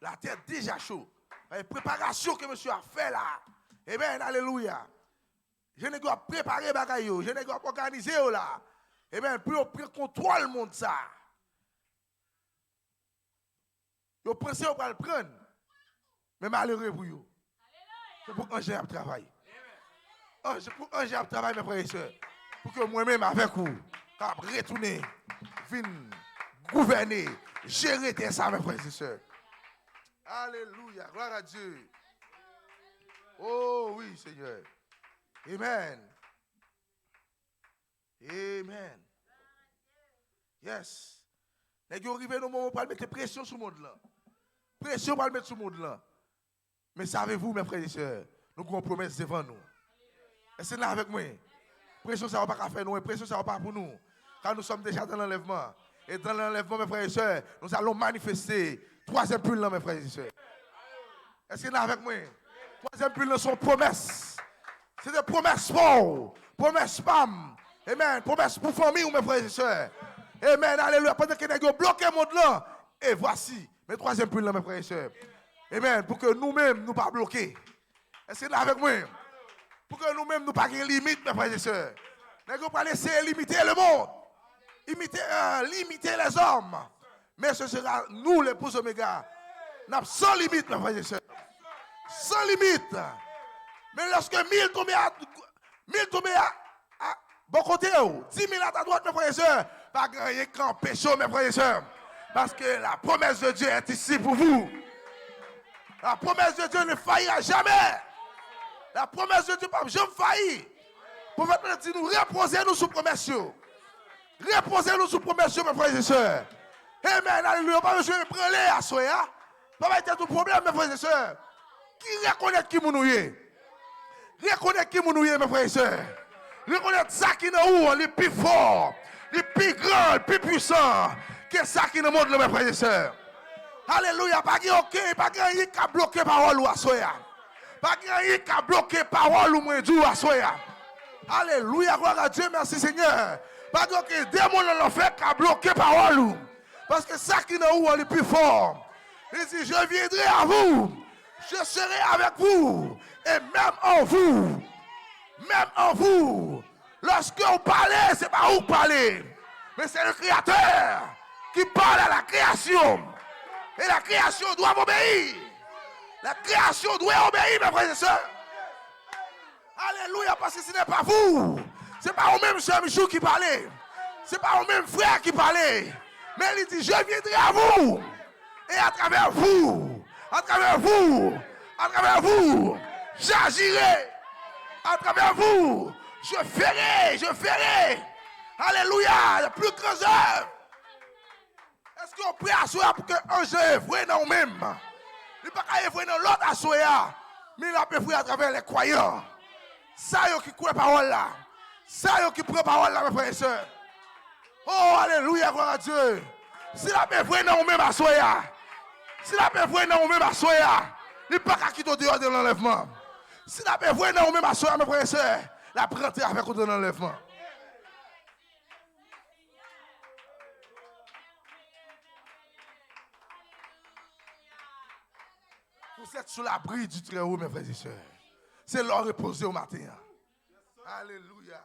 La terre déjà chaud. La préparation que monsieur a fait là. Amen. Alléluia. Je n'ai pas préparé bagaille, je n'ai pas organisé là. Amen. Puis on prend contrôle le monde ça. Vous pensez qu'on va le prendre. Mais malheureux pour vous. C'est pour Angers à travailler. Pour Angers à travailler, mes frères et sœurs. Pour que moi-même, avec vous, retourner, venir gouverner, gérer ça, mes frères et sœurs. Alléluia. Gloire à Dieu. Oh oui, Seigneur. Amen. Amen. Yes. Nous arrivons au moment où on va mettre pression sur le monde là. Pression pour le mettre sur le monde là. Mais savez-vous, mes frères et sœurs, nous avons une promesse devant nous. Est-ce que là avec moi? Pression, ça ne va pas faire nous. Pression, ça ne va pas pour nous. Car nous sommes déjà dans l'enlèvement. Et dans l'enlèvement, mes frères et sœurs, nous allons manifester. Troisième pull là, mes frères et sœurs. Est-ce que là avec moi? Troisième pull là, sont promesses. C'est des promesses fortes. Promesses femmes. Amen. Promesses pour famille, mes frères et sœurs. Amen. Alléluia. Pendant que nous avons bloqué le monde là. Et voici. Mes troisième pull là, mes frères et sœurs. Amen. Pour que nous-mêmes, nous ne pas bloquer. Est-ce que là avec moi? Pour que nous-mêmes, nous ne pas de limite, mes frères et sœurs. Nous ne pas laisser limiter le monde. Limiter les hommes. Mais ce sera nous, les pouces oméga. Nous avons sans limite, mes frères et sœurs. Sans limite. Mais lorsque 1000 tombent à bon côté, 10 000 à ta droite, mes frères et sœurs, pas gagner qu'en péché, mes frères et sœurs. Parce que la promesse de Dieu est ici pour vous. La promesse de Dieu ne faillira jamais. La promesse de Dieu ne va jamais faillir. Pour maintenant, nous reposez-nous sous promesse. Reposez-nous sous promesse, mes frères et sœurs. Amen. Alléluia. Pas besoin de prendre à soya. Pas être tout problème, mes frères et sœurs. Qui reconnaît qui nous est? Reconnaît qui nous est, mes frères et sœurs. Reconnaît ça qui nous est le plus fort, le plus grand, le plus puissant. Que ça qui nous montre, mes frères et sœurs. Alléluia. Pas de pas qui a bloqué parole ou à soya. Pas qui a bloqué parole ou moins du à soya. Alléluia. Gloire à Dieu. Merci Seigneur. Pas que démon l'ont fait qui a bloqué parole. Parce que ça qui nous est le plus fort. Il dit, je viendrai à vous. Je serai avec vous. Et même en vous, lorsque vous parlez, ce n'est pas vous parlez, mais c'est le Créateur qui parle à la création. Et la création doit obéir. La création doit obéir, mes frères et sœurs. Alléluia, parce que ce n'est pas vous. Ce n'est pas vous-même, Sœur Michou, qui parlez. Ce n'est pas vous-même, frère, qui parlez. Mais il dit, je viendrai à vous. Et à travers vous, j'agirai. À travers vous, je ferai. Alléluia, les plus grandes œuvres. Est-ce qu'on prie à soi pour qu'un jeu est vrai dans nous-mêmes? Il n'est pas qu'à vrai dans l'autre à soi, mais il a pu à travers les croyants. Ça, y est qui croit parole là. Ça, y est qui prend parole là, mes frères et sœurs. Oh, alléluia, gloire à Dieu. Si la paix vrai dans nous-mêmes à soi, si la paix vrai dans nous-mêmes à soi, il n'est pas qu'à quitter dehors de l'enlèvement. Si la paix vrai dans nous-mêmes à soi, mes frères et sœurs, la prêter avec de l'enlèvement. Vous êtes sous l'abri du Très-Haut, mes frères et sœurs. C'est l'heure reposer au matin. Alléluia.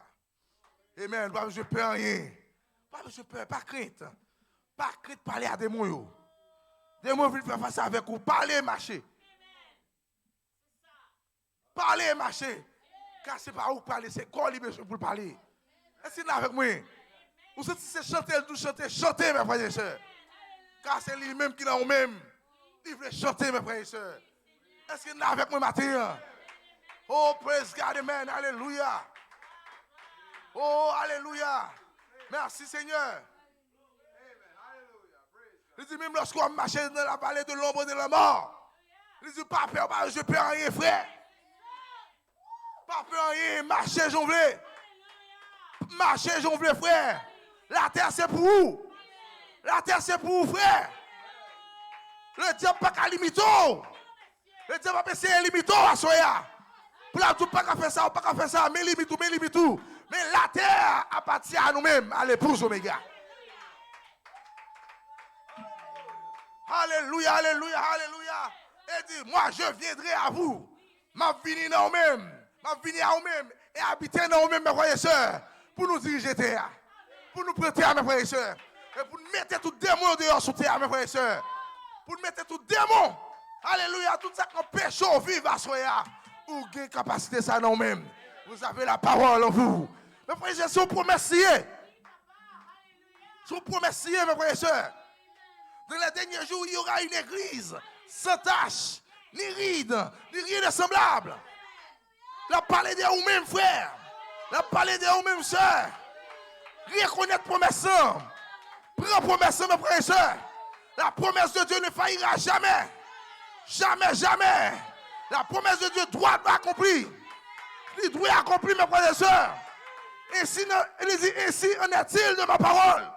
Amen. Pas je peux rien. Pas crainte. Pas crainte de parler à des mots. Des mots viennent faire face avec vous. Parler et marcher. Parler et marcher. Car ce n'est pas vous parler, c'est quoi les besoins pour parler. Est-ce que là avec moi? Vous savez, c'est chanter, mes frères et sœurs. Car c'est lui-même qui est dans nous-mêmes. Il veut chanter, mes frères et sœurs. Est-ce que là avec moi matin? Oh, praise God, amen. Alléluia. Oh, alléluia. Merci, Seigneur. Il dit, même lorsqu'on marche dans la vallée de l'ombre de la mort, il dit, pas peur, je ne peux rien, frère. Pas peur, rien, marchez, j'en veux. Marchez, j'en veux, frère. La terre, c'est pour vous. La terre, c'est pour vous, frère. Le diable n'a pas qu'à limiter. Le diable n'a pas qu'à limiter à soya. Pour la tout, pas qu'à faire ça, mais limite tout. Mais la terre appartient à nous-mêmes, à l'épouse Oméga. Alléluia, alléluia, alléluia. Et dit, moi je viendrai à vous. Ma venir dans vous-même. Ma venir à vous-même. Et habiter dans vous-même, mes frères et sœurs. Pour nous diriger terre. Pour nous prêter à mes frères et sœurs. Et pour nous mettre tout démon dehors sous terre, mes frères et sœurs. Pour nous mettre tout démon. Alléluia, tout ça qu'on péché au vivre à soya. Vous avez capacité ça non même. Vous avez la parole en vous. Mes frères et sœurs, sont promessiers. Sont promessiers, mes frères et sœurs. Dans les derniers jours, il y aura une église sans tache, ni ride, ni rien de semblable. La parler de vous-même, frère. La parler de vous-même, sœur. Reconnaître promesse. Prends promesse, mes frères et sœurs. La promesse de Dieu ne faillira jamais. Jamais, jamais. La promesse de Dieu doit être accomplie. Il doit accomplir, mes frères et sœurs. Ainsi en est-il de ma parole.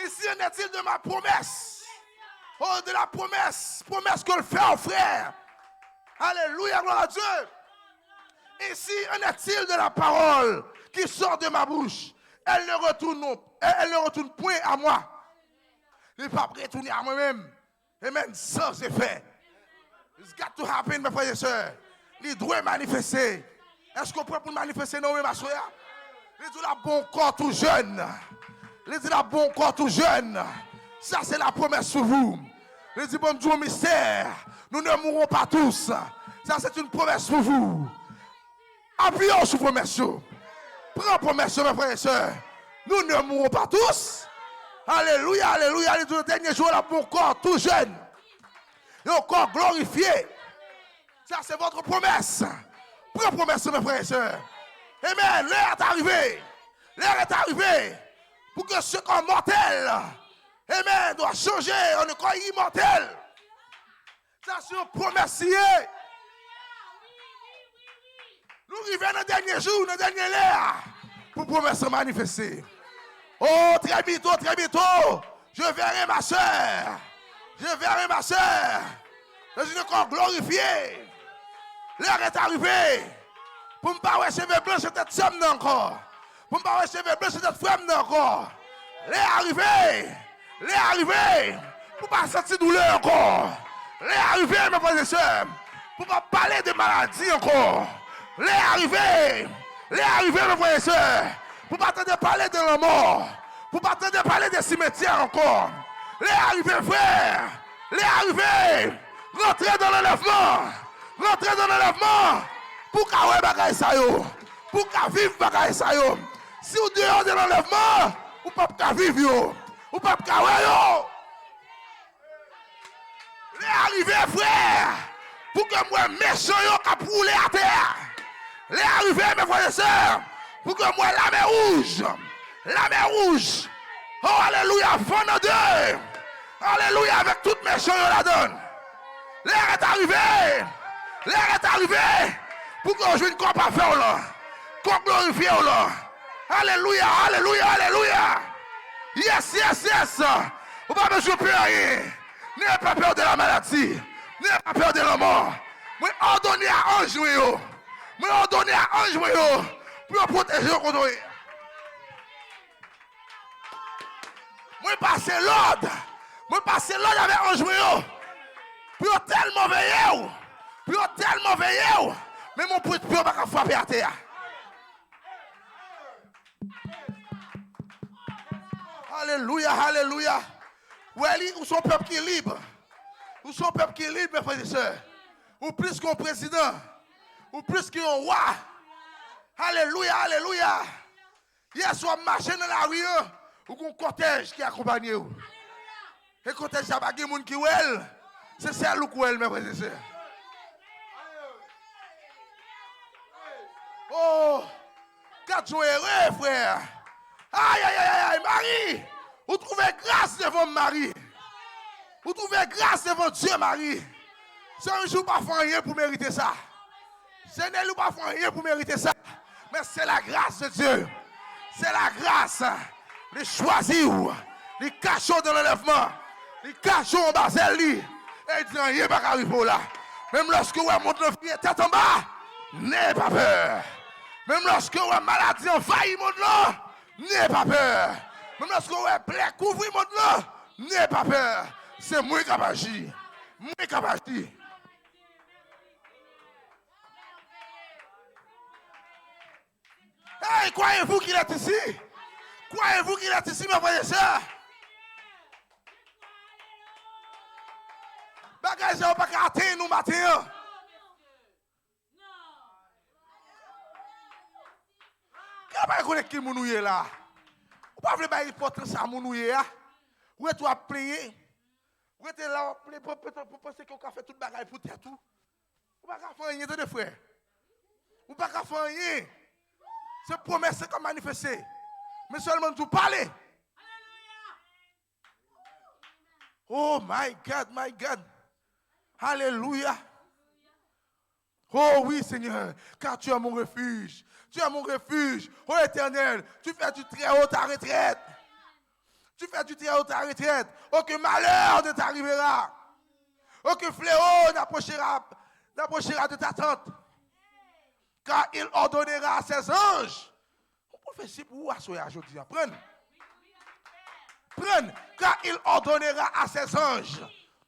Ainsi en est-il de ma promesse. Oh, de la promesse. Promesse que le fait au frère. Alléluia, gloire à Dieu. Ainsi en est-il de la parole qui sort de ma bouche. Elle ne retourne point à moi. Il ne va pas retourner à moi-même. Amen. Sans effet. It's got to happen, mes frères et sœurs. Il doit manifester. Est-ce qu'on peut pour manifester non, ma soeur? Il dit la bon corps tout jeune. Il dit la bon corps tout jeune. Ça, c'est la promesse sur vous. Il dit bon Dieu mystère. Nous ne mourrons pas tous. Ça, c'est une promesse pour vous. Appuyons sur promesse. Prends promesse, mes frères et sœurs. Nous ne mourrons pas tous. Alléluia, alléluia. Il dit le dernier jour, la bon corps tout jeune. Et au corps glorifié. Ça, c'est votre promesse. Prends promesse, mes frères et sœurs. Amen. L'heure est arrivée. L'heure est arrivée. Pour que ce corps mortel, amen, doit changer en un corps immortel. Ça, c'est un promessier. Nous arrivons dans le dernier jour, dans le dernier l'heure, pour promesse manifester. Oh, très bientôt, je verrai ma soeur. Je verrai ma soeur dans un corps glorifié. L'heure est arrivée. Pour ne pas avoir cheveux blancs sur cette femme encore. Pour ne pas avoir cheveux blancs sur cette femme encore. L'heure est arrivée. L'heure est arrivée. Pour ne pas sentir douleur encore. L'heure est arrivée, mes frères et sœurs. Pour ne pas parler de maladie encore. L'heure est arrivée. L'heure est arrivée, mes frères et sœurs. Pour ne pas attendre parler de la mort. Pour ne pas attendre parler des cimetières encore. L'heure est arrivée, frère. L'heure est arrivée. Rentrez dans l'enlèvement. Rentrez dans l'enlèvement. Pour qu'à ouais bagaille ça yo. Pour qu'à vivre bagaille ça yo. Si vous dehors de l'enlèvement, vous ne pouvez pas vivre yo. Vous ne pouvez pas ouais yo. L'est arrivé frère. Pour que moi méchant yo qu'a roulé à terre. L'est arrivé mes frères et sœurs. Pour que moi la mer rouge. La mer rouge. Oh alléluia. Fond de Dieu. Alléluia avec toute méchant yo la donne. L'heure est arrivée. L'heure est arrivée. Pour que je ne crois pas faire là. Qu'on glorifie là. Alléluia, alléluia, alléluia. Yes, yes, yes. Vous n'avez pas besoin de rien. N'ayez pas peur de la maladie. N'ayez pas peur de la mort. Moi, ordonnez à ange. Moi, ordonnez à ange pour protéger contre eux. Moi, passer l'ordre. Moi, passer l'ordre avec ange. Pour tellement veiller. Pour tellement veiller. Mais mon petit peu va frapper à terre. Alléluia, alléluia. Où son peuple qui est libre. Où son peuple qui est libre, mes frères et sœurs. Ou plus qu'un président. Ou plus qu'un roi. Alléluia, alléluia. Hier soir, marcher dans la rue. Ou un cortège qui accompagne vous. Et cortège, ça va gens qui ouel. C'est celle ou elle, mes frères et sœurs. Oh, 4 jours heureux, frère. Aïe, aïe, aïe, aïe, Marie. Vous trouvez grâce devant Marie. Vous trouvez grâce devant Dieu, Marie. C'est un jour pas faire rien pour mériter ça. C'est un jour pas faire rien pour mériter ça. Mais c'est la grâce de Dieu. C'est la grâce. Les choisir, les cachons dans l'enlèvement, les cachons en bas, c'est lui. Et il dit rien pas arriver là. Même lorsque vous monte le pied tête en bas, n'ayez pas peur. Même lorsque vous avez maladie envahie mon là, n'ayez pas peur. Même lorsque vous avez plaie couvrir mon là, n'ayez pas peur. C'est moi qui agis. Moi qui agis. Hey, croyez-vous qu'il est ici? Croyez-vous qu'il est ici, mes frères et sœurs? Bagage, on ne peut pas atteindre nous matin. pas connaître qui mounouye là. Ou pas vouloir importance à mounouye là. Ou est-ce à plaigner? Ou est-ce là pour penser qu'on a fait tout le bagage pour faire tout? Ou pas faire rien de frère. Ou pas faire rien. C'est promesse qu'on manifester. Mais seulement tout parler. Oh my God, my God. Alléluia. Oh oui, Seigneur, car tu es mon refuge. Tu es mon refuge. Oh Éternel, tu fais du très haut ta retraite. Tu fais du très haut ta retraite. Aucun malheur ne t'arrivera. Aucun fléau n'approchera de ta tente. Car il ordonnera à ses anges. On peut faire pour vous asseoir aujourd'hui. Prenne, car il ordonnera à ses anges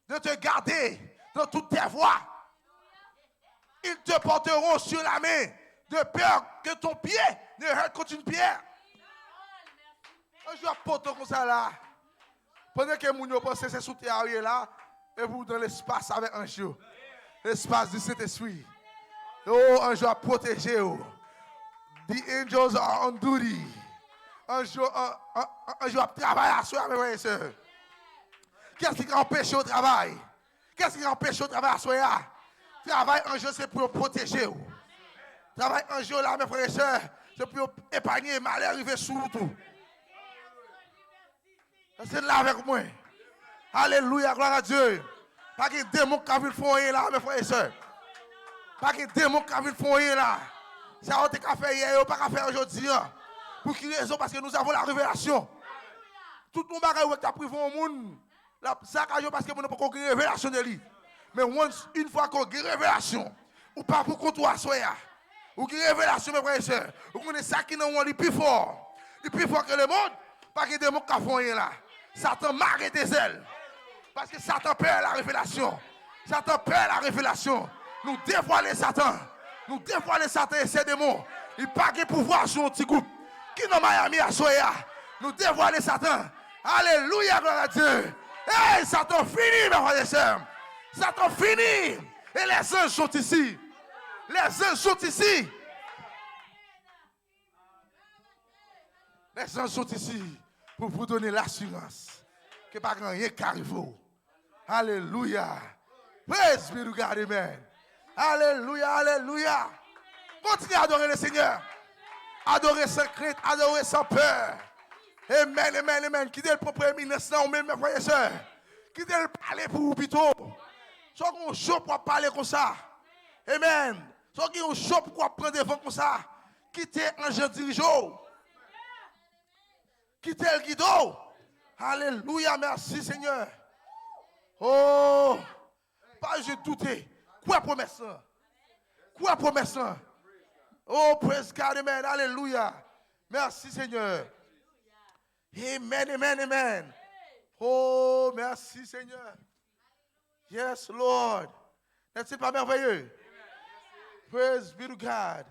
de te garder dans toutes tes voies. Ils te porteront sur la main de peur que ton pied ne heurte contre une pierre. Je vais porter comme ça là. Pendant que mon pense que c'est sous terre là, et vous dans l'espace avec un jour. L'espace du Saint-Esprit. Oh, un jour à protéger. The angels are on duty. Un jour à travailler à soi, mes frères et sœurs. Qu'est-ce qui empêche au travail? Qu'est-ce qui empêche au travail à soi? Travail un jour, c'est pour protéger. Travail un jour là, mes frères et sœurs, c'est pour épargner malheur arriver sous tout. C'est là avec moi. Alléluia, gloire à Dieu. Pas que démon qui a vu le fond là, mes frères et sœurs. Pas que démon qui a vu le fond là. Ça on t'a fait hier, pas qu'à faire aujourd'hui. Pour quelle raison? Parce que nous avons la révélation. Tout le monde qui a pris au monde, ça parce que nous n'avons pas une révélation de lui. Mais une fois qu'on a une révélation, ou pas pour qu'on soit soya, ou une révélation, mes frères et sœurs, vous connaissez ça qui nous est plus fort. Le plus fort que le monde, pas que des mots qui font là. Satan marre des ailes. Parce que Satan perd la révélation. Satan perd la révélation. Nous dévoilons Satan. Nous dévoilons Satan et ses démons. Il n'a pas de pouvoir sur un petit groupe. Qui dans Miami à Soya. Nous dévoilons Satan. Alléluia, gloire à Dieu. Hey, Satan fini, mes frères et sœurs. Satan fini. Et les anges sont ici. Les anges sont ici. Les anges sont ici pour vous donner l'assurance que pas rien qui arrive. Alléluia. Praise be to God, amen. Alléluia, alléluia. Continuez à adorer le Seigneur. Adorez sans crainte, adorez sans peur. Amen, amen, amen. Quittez le propre éminence, même mes frères et sœurs. Quittez le parler pour vous plutôt. Soit qu'on chaud pour parler comme ça. Amen. Soit qu'on chaud pour prendre devant comme ça. Quittez un jeune dirigeant. Quittez le guido. Alléluia, merci Seigneur. Oh, pas je douter. Quoi promesse? Quoi promesse? Oh, praise God, amen. Alléluia. Merci Seigneur. Amen, amen, amen. Oh, merci Seigneur. Yes, Lord. N'est-ce pas merveilleux? Praise be to God.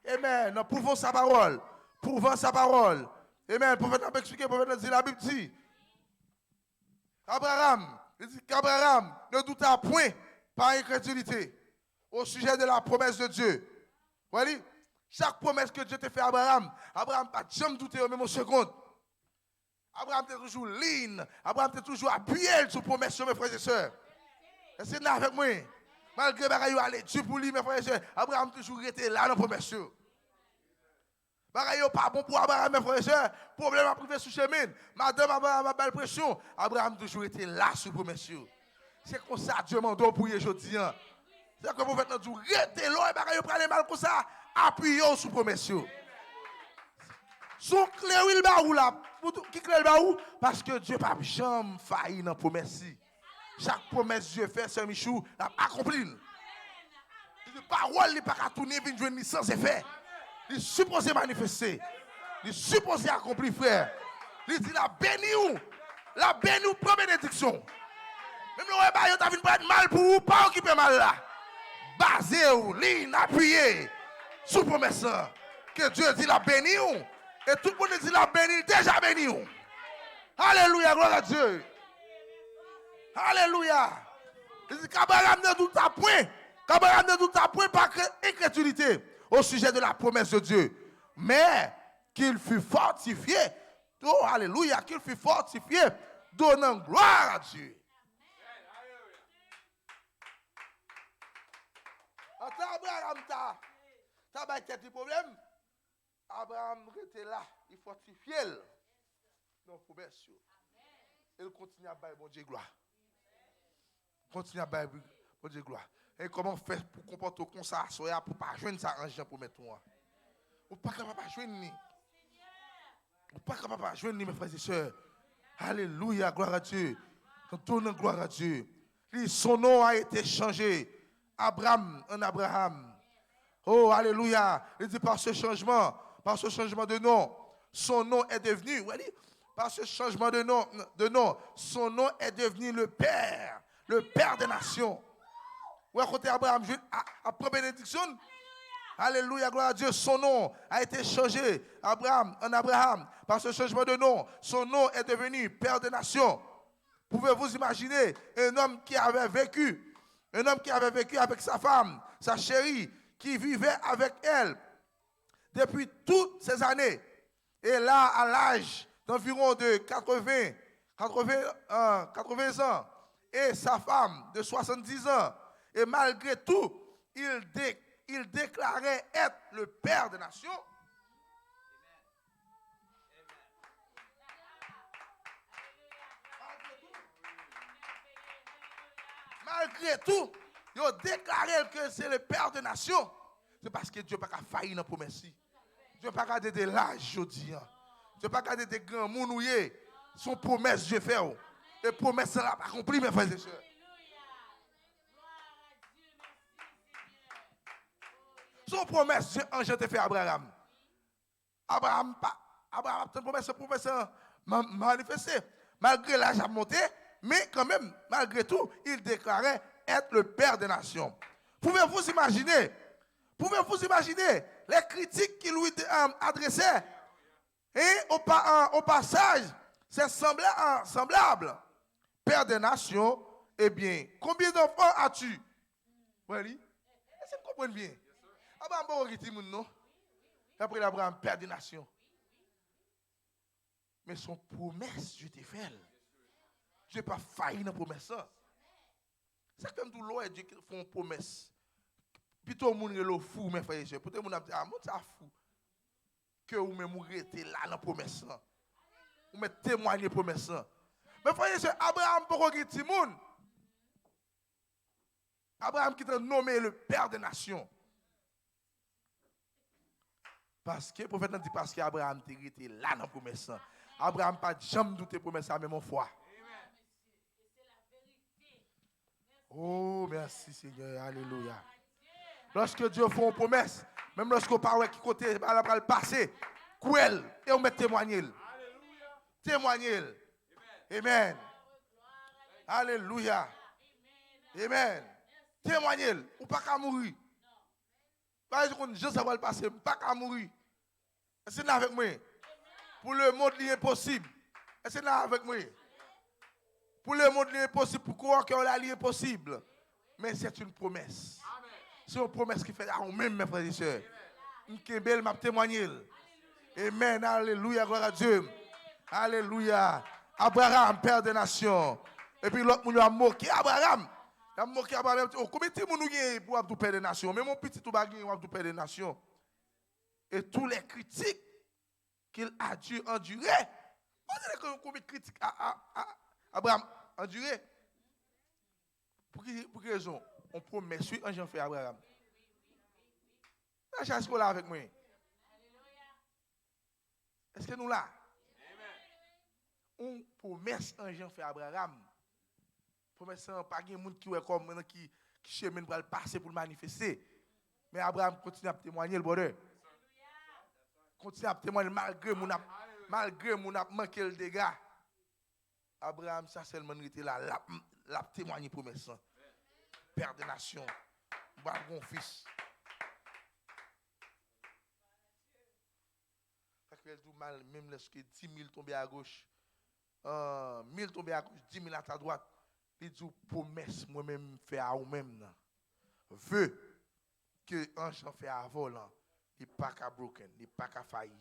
Amen. Nous prouvons sa parole. Prouvons sa parole. Amen. Le prophète a expliqué, le prophète a dit, la Bible dit, Abraham, ne douta point par incrédulité au sujet de la promesse de Dieu. Vous voyez, chaque promesse que Dieu te fait à Abraham, Abraham n'a jamais douté au même au second. Abraham était toujours ligne, Abraham était toujours appuyé sur la promesse, mes frères et sœurs. C'est là avec moi. Malgré que aller Dieu pour lui, mes frères et sœurs, Abraham toujours été là dans la promesse. Bagaille pas bon pour Abraham, mes frères et sœurs. Problème à priver sous chemin. Madame Abraham a belle pression. Abraham toujours été là sous promesse. C'est comme ça Dieu m'a donné pour aujourd'hui. C'est que vous faites notre jour. Restez là et bagaille pas aller mal comme ça. Appuyez sous promesse. Son clé il ba ou là. Qui clé il ba ou? Parce que Dieu pas jamais failli dans promesse. Chaque promesse Dieu fait, Sœur Michou, l'a accompli. La parole n'est pas qu'à tourner et venir sans effet. Il est supposé manifester. Il est supposé accomplir, frère. Il dit la béni ou. La béni ou prend bénédiction. Même le roi, il a vu une mal pour vous, pas occuper mal là. Basé ou, ligne, appuyé. Sous promesse. Que Dieu dit la béni ou. Et tout le monde dit la béni, déjà béni ou. Alléluia, gloire à Dieu. Alléluia. Il dit qu'Abraham ne doute pas point. Qu'Abraham ne doute pas point par incrédulité au sujet de la promesse de Dieu. Mais qu'il fut fortifié. Oh, alléluia, qu'il fut fortifié, donnant gloire à Dieu. Abraham, t'as pas de problème. Abraham était là, il fortifiait. Donc, promesse. Il continue à bailler bon Dieu gloire. Continue à bailler bon Dieu gloire. Et comment faire pour comporter comme ça, pour ne pas joindre ça en pour mettre moi. Ou pas capable de joindre ni. Ou pas capable de joindre ni, mes frères et sœurs. Alléluia, gloire à Dieu. Donnons gloire à Dieu. Son nom a été changé. Abraham en Abraham. Oh, alléluia. Il dit par ce changement de nom, son nom est devenu, par ce changement de nom, son nom est devenu le Père des nations. Ouais, côté Abraham, après bénédiction, alléluia, gloire à Dieu, son nom a été changé. Abraham, par ce changement de nom, son nom est devenu Père des nations. Pouvez-vous imaginer un homme qui avait vécu avec sa femme, sa chérie, qui vivait avec elle depuis toutes ces années. Et là, à l'âge d'environ de 80 ans, et sa femme de 70 ans, et malgré tout, il déclarait être le Père des nations. Malgré tout, il a déclaré que c'est le Père des nations. C'est parce que Dieu n'a pas failli dans la promesse. Dieu n'a pas gardé de l'âge, je dis. Dieu n'a pas gardé de grands mounouillés. Son promesse, Dieu fait. Et promesse, ça n'a pas accompli, mes frères et sœurs. Son promesse, Dieu a fait à Abraham. Abraham a une promesse manifestée. Malgré l'âge à monter, mais quand même, malgré tout, il déclarait être le Père des nations. Pouvez-vous imaginer les critiques qu'il lui adressait? Et au passage, c'est semblable. Père des nations, eh bien, combien d'enfants as-tu? Oui, est-ce que vous comprenez bien? Abraham, non? Après Abraham, Père des nations. Mais son promesse, Dieu t'a fait. Dieu n'a pas failli dans la promesse. C'est comme tout l'eau et Dieu font une promesse. Plutôt, le monde est fou, mes frères et sœurs. Plutôt, le monde a dit, ah, mon ça fou. Que vous même restez là dans la promesse. Vous me témoignez la promesse. Mes frères et sœurs, Abraham, pour qu'il y ait monde. Abraham qui est nommé le Père des nations. Parce que, le prophète a dit, parce qu'Abraham était là dans la promesse. Abraham n'a pas jamais douté promesse à même en foi. Oh, merci Seigneur, alléluia. Lorsque Dieu fait une promesse, même lorsqu'on parle qui côté, elle va le passer, cruel, et on met témoigner. Témoigner. Amen. Alléluia. Amen. Témoigner. Ou pas qu'à mourir. Par exemple, Dieu ça va le passer, pas qu'à mourir. Est-ce que avec moi? Pour le monde, il est impossible. Est-ce que avec moi? Pour le monde, il est impossible. Pour croire que là, il est possible. Mais c'est une promesse. C'est une promesse qui fait à nous-mêmes, mes frères et sœurs. Une belle m'a témoigné. Amen. Alléluia, gloire à Dieu. Alléluia. Abraham, Père des nations. Et puis l'autre, il a moqué Abraham. Il a moqué Abraham. Oh, combien de temps nous avons pour être Père des nations? Mais mon petit tout bagage, on être Père des nations. Et tous les critiques qu'il a dû endurer. Combien de critiques Abraham a enduré? Pour quelle raison? On promet, suis un jean fait Abraham. Est-ce que vous là avec moi? Est-ce que nous là? On promet un jean fait Abraham. Promesse pas de monde qui est comme qui chemin pour le passer pour le manifester. Mais Abraham continue à témoigner le bonheur. Continue à témoigner malgré mon a manqué le dégât. Abraham, ça seulement était là, l'a témoigné promesse. Père des nations, bon fils. Ça fait tout mal, même lorsque 10 000 tombent à gauche, 1000 tombent à gauche, 10 000 à ta droite. Il dit promesse, moi-même, fait à vous-même. Veux que l'ange fait à volant, il n'est pas qu'à broken, il n'est pas qu'à faillir.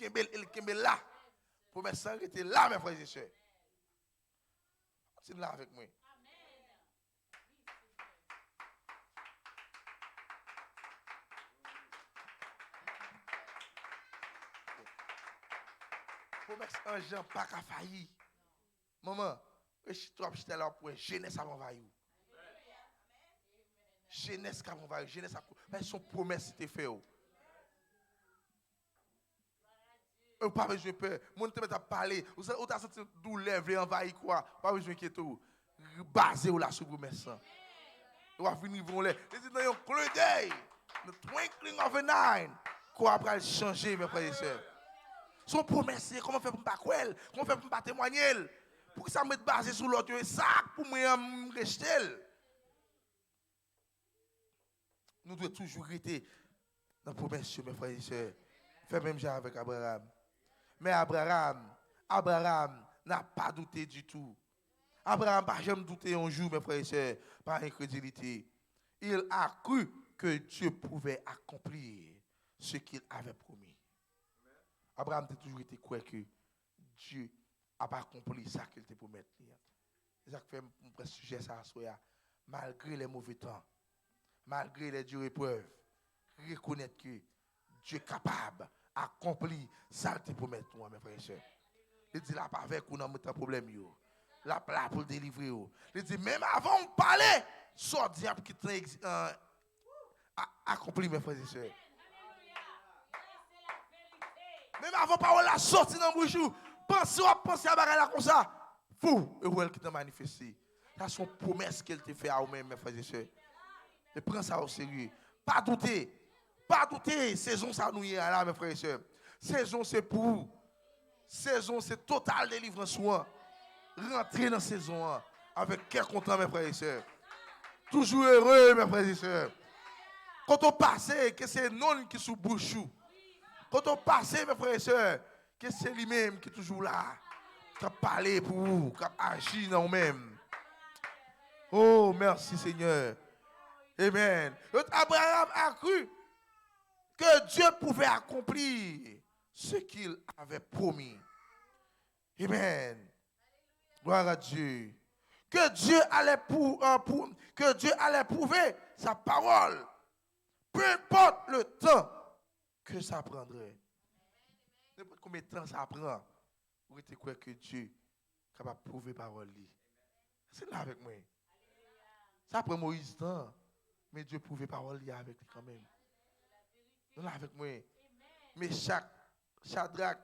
kembe là. Promesse ça était là, mes frères et sœurs. C'est là avec moi. Promesse un Jean pas qu'à faillir. Maman, je suis trop là pour jeunesse avant vaillou. Jeunesse avant vaillou, jeunesse avant. Mais son promesse c'était fait. Pas besoin de peur. Mon te met à parler, ou t'as senti douleur, vle envahir quoi? Pas besoin de tout. Basé là sur promesse. On va venir vont les. C'est dans un clin d'œil. The twinkling of an eye. Quoi après changer mes frères et sœurs. Son promesse, c'est comment faire pour pas croire, comment faire pour pas témoigner. Pour que ça me basé sur l'autre et ça pour moi rester. Nous devons toujours rester dans la promesse, mes frères et sœurs. Fait même genre avec Abraham. Mais Abraham n'a pas douté du tout. Abraham n'a jamais douté un jour, mes frères et sœurs, par incrédulité. Il a cru que Dieu pouvait accomplir ce qu'il avait promis. Abraham a toujours été croire que Dieu n'a pas accompli ça qu'il te promet. C'est ça qui fait mon sujet ça malgré les mauvais temps, malgré les dures épreuves, reconnaître que Dieu est capable d'accomplir ça qu'il te promet, mes frères et sœurs. Il dit là pas avec ou dans un problème là pour délivrer. Il dit même avant de parler, soit diable qui t'a accompli, mes frères et sœurs. Même avant parole la sortie dans bouche, pensez à bagarre comme ça. Fou, et où elle qui t'a manifesté. Ça son promesse qu'elle te fait à vous-même, mes frères et sœurs. Et prends ça au sérieux. Pas douter. Pas douter. Saison ça nous y est là, mes frères et sœurs. Saison c'est pour vous. Saison c'est total délivrance. Rentrez dans saison avec quel content, mes frères et sœurs. Toujours heureux, mes frères et sœurs. Quand on passe, que c'est non qui sous bouche. Quand on passe, mes frères et sœurs, que c'est lui-même qui est toujours là, qui a parlé pour vous, qui a agi dans vous-même. Oh, merci Seigneur. Amen. Abraham a cru que Dieu pouvait accomplir ce qu'il avait promis. Amen. Gloire à Dieu. Que Dieu allait prouver sa parole. Peu importe le temps que ça prendrait. N'importe combien de temps ça prend. Vous êtes quoi que Dieu est capable de prouver parole. C'est là avec moi. Ça prend Moïse temps. Mais Dieu prouve parole avec lui quand même. C'est là avec moi. Mais Shadrach,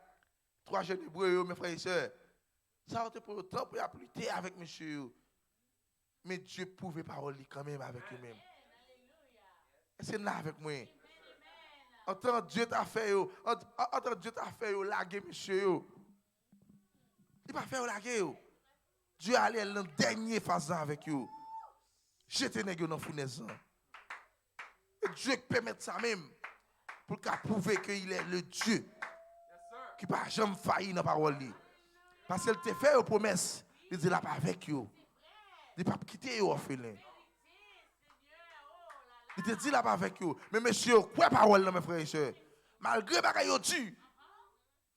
3 jeunes hébreux, mes frères et sœurs, ça a été pour le temps pour lutter avec monsieur. Mais Dieu prouve parole quand même avec eux-mêmes. C'est là avec moi. En tant que Dieu t'a fait, laguer monsieur. Il va faire laguer. Dieu allait dans la dernière phase avec eux. Jeter les gens dans la fournaise. Dieu permet ça même pour prouver qu'il est le Dieu qui ne va jamais faillir dans la parole. Parce qu'il te fait une promesse. Il dit là pas avec eux. Il ne va pas quitter eux orphelins. Il te dit là pas avec eux. Mais monsieur, quoi parole, mes frères et sœurs? Malgré que vous tuez,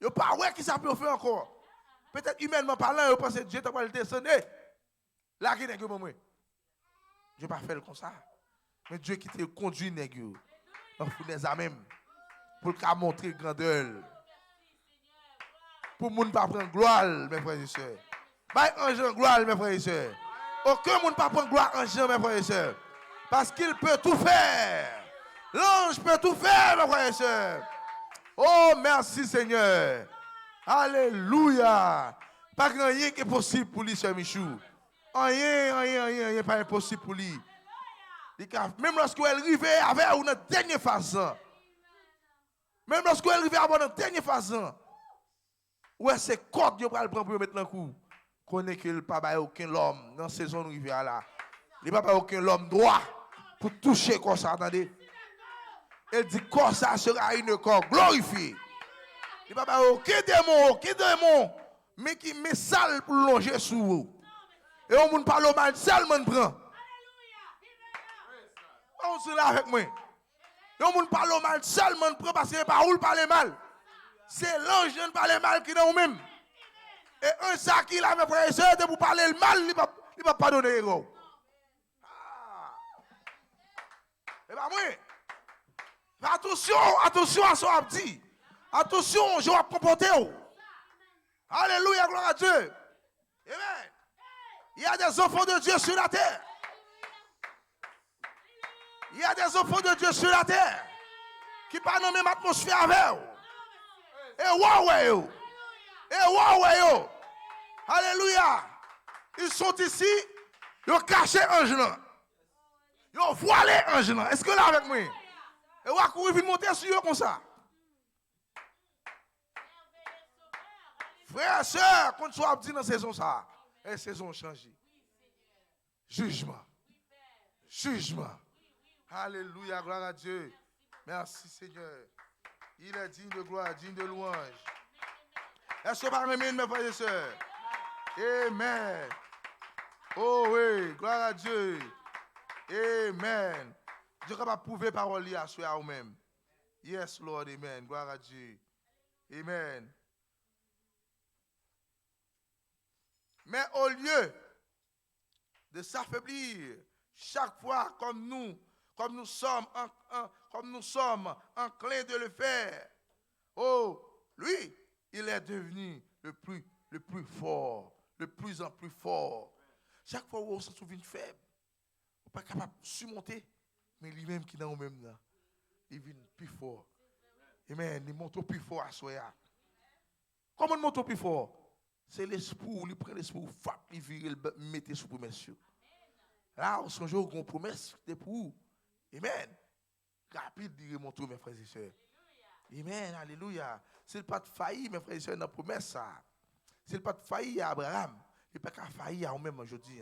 vous ne pas ouais qui ça peut faire encore. Peut-être humainement parlant, vous pensez que Dieu t'a pas le descendre. Là, qui n'est que moi. Dieu pas faire comme ça. Mais Dieu qui te conduit nègre dans les même pour qu'il montrer grandeur. Pour monde pas prendre gloire, mes frères et sœurs. Pas ange gloire, mes frères et sœurs. Aucun monde pas prendre gloire ange, mes frères et sœurs. Parce qu'il peut tout faire. L'ange peut tout faire, mes frères et sœurs. Oh, merci Seigneur. Alléluia. Pas rien qui est possible pour lui, Sœur Michou. Rien, pas impossible pour lui. Même lorsqu'elle arrive avec une dernière phase. Même lorsqu'elle arrive avec une dernière phase. Où est-ce que code pour le prendre pour mettre dans le coup? Connaît qu'il n'y a pas aucun homme dans la saison où il vient là. Il n'y a pas aucun homme droit pour toucher comme ça, attendez. Elle dit que ça sera une corps glorifié. Il n'y a pas aucun démon, mais qui met sale pour longer sous vous. Et on ne parle mal, seulement prend. On se là avec moi. Et on ne parle mal, seulement prend parce que par où parler mal. C'est l'ange qui ne parle mal qui est dans vous-même. Et un ça qui a mes frères et sœurs, de vous parler le mal, il ne va pas donner héros. Et bien moi, attention à ce qu'on dit. Attention, je vais comporter. Alléluia, gloire à Dieu. Amen. Il y a des enfants de Dieu sur la terre. Il y a des enfants de Dieu sur la terre qui parlent dans la même atmosphère avec eux. Et wow. Alléluia. Ils sont ici, ils ont caché un genou. Ils ont voilé un genou. Est-ce que là avec moi? Et on va courir vite monter sur eux comme ça. Frères et sœurs, quand tu as dit dans la saison ça, la saison changée. Jugement. Alléluia, gloire à Dieu. Merci Seigneur. Il est digne de gloire, digne de louange. Est-ce que vous m'aimez, mes frères et sœurs? Amen. Oh oui, gloire à Dieu. Amen. Dieu va prouver parole à soi à vous-même. Yes, Lord, amen. Gloire à Dieu. Amen. Mais au lieu de s'affaiblir chaque fois comme nous sommes enclins de le faire, oh, lui, il est devenu le plus fort, de plus en plus fort. Chaque fois où on se trouve une faible, on n'est pas capable de surmonter, mais lui-même qui est dans nous-mêmes là, il vient plus fort. Amen. Il monte plus fort à soi. Comment il monte plus fort? C'est l'esprit, il prend l'esprit, il frappe, il vire, il met sous promesse. Là, on songe aux promesses, c'était pour vous. Amen. Rapide, il remonte, mes frères et sœurs. Amen, alléluia. C'est pas de faillir, mes frères et sœurs, dans la promesse. C'est pas de faillir à Abraham. Il n'est pas qu'à faillir à nous-mêmes aujourd'hui.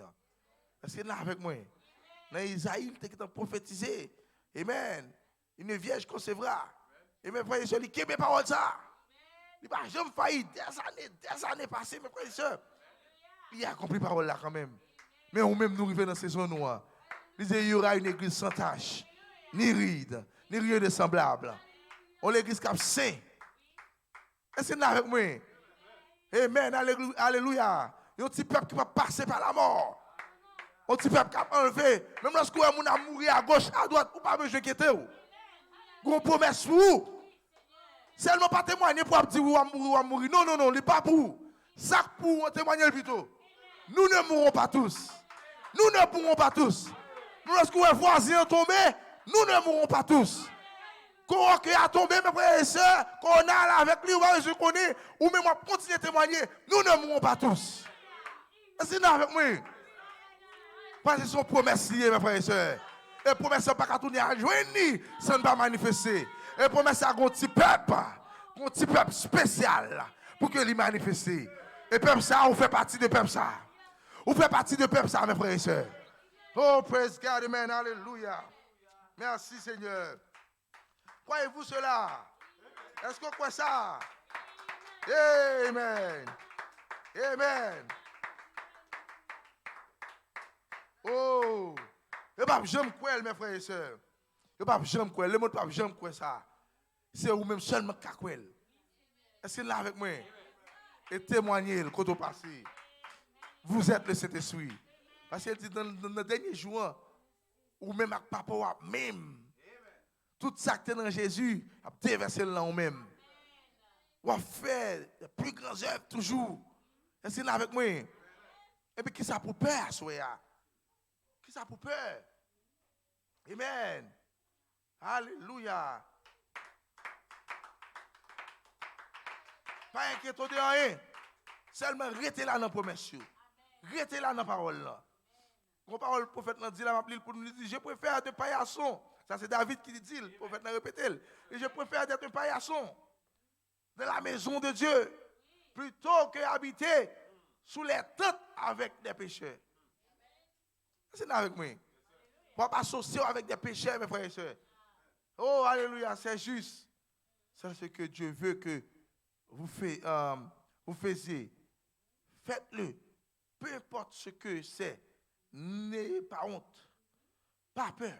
Parce que là, avec moi, dans Isaïe, il était prophétisé. Amen. Une vierge concevra. Et mes frères et sœurs, il n'y a pas de parole ça. Il n'a jamais failli des années passées, mes frères et sœurs. Il a accompli parole là quand même. Mais on même nous arrivons dans cette saison noire. Il dit il y aura une église sans tache, ni ride, ni rien de semblable. On l'église qui a saint. Est-ce que vous êtes avec moi? Amen, alléluia. Il y a un petit peuple qui va passer par la mort. Un petit peuple qui va enlever. Même lorsque vous avez mouru à gauche, à droite, vous n'avez pas besoin de quitter. Vous avez une promesse pour vous. Seulement pas témoigner pour dire ou à mourir. Non, il n'est pas pour vous. Ça pour témoigner plutôt. Nous ne mourrons pas tous. Nous ne mourrons pas tous. Lorsque vous voisins tombé, nous ne mourrons pas tous. Quand on a tombé, mes frères et sœurs, qu'on a là avec lui, je connais, ou même on continue à témoigner, nous ne mourrons pas tous. C'est là avec moi. Parce que ce sont promesses liées, mes frères et sœurs. Et promesses ne sont pas tourner à joindre, ça ne va pas manifester. Et promesses à un petit peuple spécial pour que les manifeste. Et peuple ça, on fait partie de peuple ça. On fait partie de peuple ça, mes frères et sœurs. Oh, praise God, amen, alléluia. Merci Seigneur. Croyez-vous cela? Est-ce qu'on croit ça? Amen. Amen. Oh. Et pas j'aime quoi, mes frères et sœurs. Et pas j'aime quoi. Le monde pas j'aime quoi ça. C'est vous-même seulement qui quoi. Est-ce que là avec moi? Et témoignez quand on passe. Vous êtes le Saint-Esprit. Parce qu'il dit dans le dernier jour, ou même avec papa, même. Tout ça qui est dans Jésus, a déversé là ou même. Ou a fait les plus grandes œuvres toujours. Est-ce que là avec moi? Et puis qui ça pour peur, soya? Qui ça pour peur? Amen. Alléluia. Pas inquiétez de rien. Seulement restez là dans la promesse. Restez là dans la parole. Mon parole, le prophète l'a dit, pour nous dire, je préfère être paillasson. Ça c'est David qui dit, le prophète l'a répété. Et je préfère être un paillasson de la maison de Dieu plutôt que habiter sous les tentes avec des pécheurs. C'est avec moi. Pour pas associer avec des pécheurs, mes frères et sœurs. Oh, alléluia, c'est juste. C'est ce que Dieu veut que vous faisiez. Faites-le. Peu importe ce que c'est. N'ayez pas honte. Pas peur.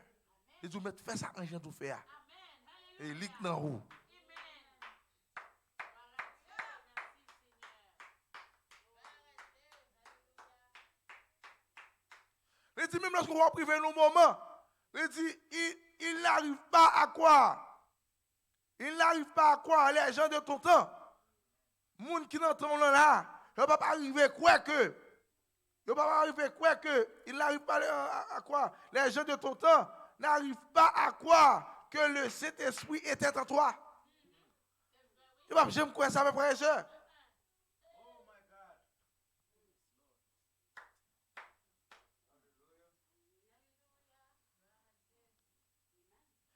Et vous mettez fait ça en gens tout faire. Et lik dans vous. Il dit, même lorsqu'on va priver nos moments, il dit, il n'arrive pas à croire. Il n'arrive pas à croire les gens de ton temps. Les gens qui n'entendent là, ils ne peuvent pas arriver à croire que. Ils ne peuvent pas arriver à croire que. Ils n'arrivent pas à croire. Les gens de ton temps n'arrivent pas à croire que le Saint-Esprit était en toi. Ils ne peuvent pas croire ça, mes frères et sœurs.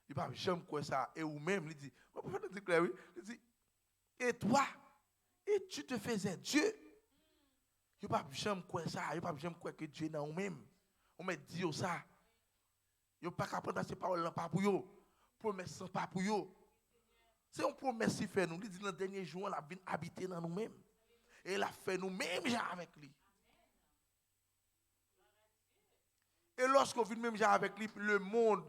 Il ne peut jamais croire ça. Et ou même, il dit, il dit, et toi, et tu te faisais Dieu. Il ne peut jamais croire ça. Il ne peut jamais croire que Dieu est dans nous-mêmes. On me dit ça. Il ne peut pas prendre ces paroles pas pour eux. Promesse sans pas pour eux. C'est une promesse qu'il fait nous. Il dit dans le dernier jour, on a bien habité dans nous-mêmes. Et il a fait nous-mêmes avec lui. Et lorsqu'on vit même avec lui, le monde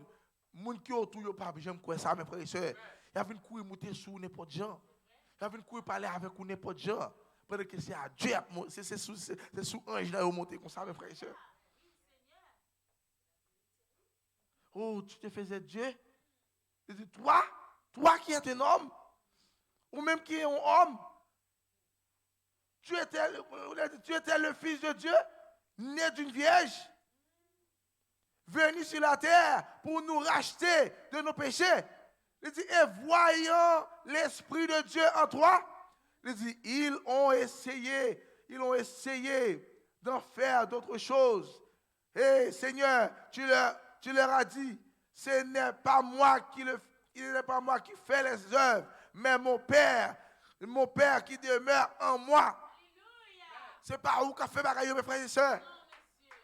qui est autour, il ne pas jamais croire ça, mes frères et sœurs. Il a vu courir monter sur n'importe gens. Il a vu courir parler avec n'importe gens. Parce que c'est à Dieu, c'est sous ange là, il monter comme ça, mes frères et sœurs. Oh, tu te faisais Dieu? Il dit, toi qui es un homme, ou même qui est un homme, tu étais le fils de Dieu, né d'une vierge, venu sur la terre pour nous racheter de nos péchés. Il dit, et voyant l'Esprit de Dieu en toi, il dit, ils ont essayé d'en faire d'autres choses. Et Seigneur, tu leur as dit, ce n'est pas moi qui fais les œuvres, mais mon Père qui demeure en moi. C'est pas où qu'a fait bagaille, mes frères et sœurs.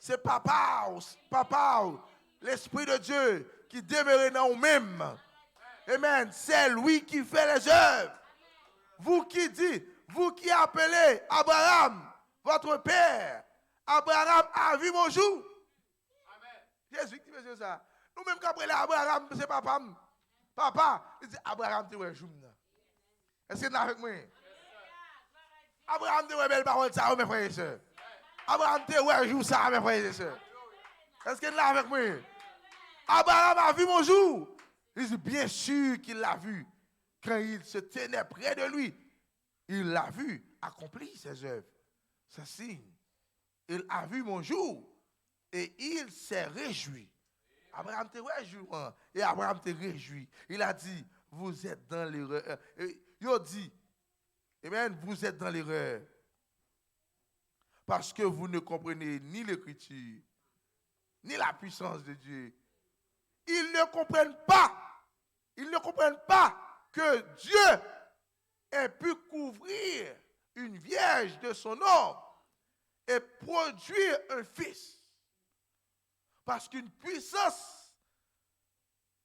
C'est papa, l'Esprit de Dieu qui demeure dans nous-mêmes. Amen. C'est lui qui fait les œuvres. Vous qui appelez Abraham, votre père, Abraham a vu mon jour. Jésus qui faisait ça. Nous-mêmes, quand appelons Abraham, c'est papa. Papa, il dit Abraham, tu es un jour. Est-ce que tu es avec moi? Abraham, tu es une belle parole, ça, mes frères et sœurs. Abraham, tu es un jour, ça, mes frères et sœurs. Est-ce que tu es avec moi? Abraham a vu mon jour. Il dit bien sûr qu'il l'a vu. Quand il se tenait près de lui, il l'a vu accomplir ses œuvres, ses signes. Il a vu mon jour et il s'est réjoui. Abraham te réjoui. Et Abraham te réjoui. Il a dit, vous êtes dans l'erreur. Il a dit, amen, vous êtes dans l'erreur. Parce que vous ne comprenez ni l'écriture, ni la puissance de Dieu. Ils ne comprennent pas que Dieu ait pu couvrir une vierge de son homme et produire un fils. Parce qu'une puissance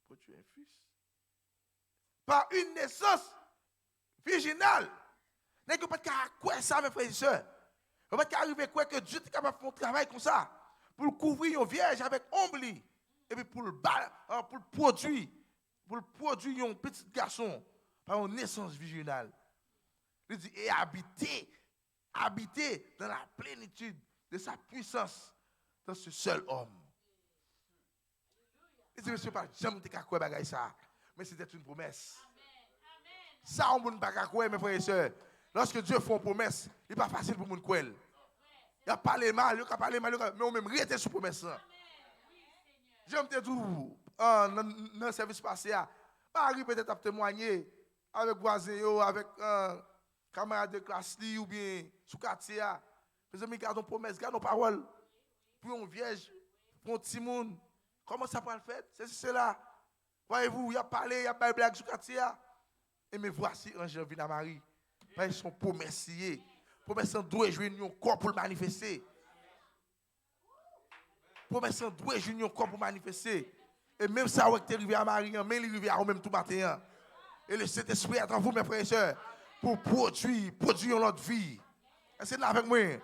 produit un fils par une naissance virginale. N'est-ce pas quoi ça, mes frères et sœurs? On va arriver quoi que Dieu est capable de faire un travail comme ça pour couvrir une vierge avec ombli et puis pour produire un petit garçon par une naissance virginale. Il dit, et habiter dans la plénitude de sa puissance dans ce seul homme. Il dit, monsieur, pas jamais te quoi bagaille ça, mais c'était une promesse. Ça, on ne peut pas quoi, mes frères et sœurs. Lorsque Dieu fait une promesse, il n'est pas facile pour nous croire. Il a parlé mal, il a parlé mal, mais on même rester sur promesse. J'aime te dire, dans le service passé, Marie peut-être a témoigné avec voisin, avec camarade de classe ou bien sous quartier. Mais amis, gardons promesse, gardons parole. Pour une vierge, pour un petit monde. Comment ça peut le faire? C'est cela. Voyez-vous, il a parlé, il a pas de blague sous quartier. Et me voici, ange vient à Marie. Ils sont promessiers. Promessant doit jouer un corps pour le manifester. Promessant doit jouer un corps pour manifester. Et même ça, vous êtes arrivé à Marie, mais il est arrivé à même tout matin. Et le Saint-Esprit est en vous, mes frères et sœurs, pour produire notre vie. Est-ce que vous êtes avec moi?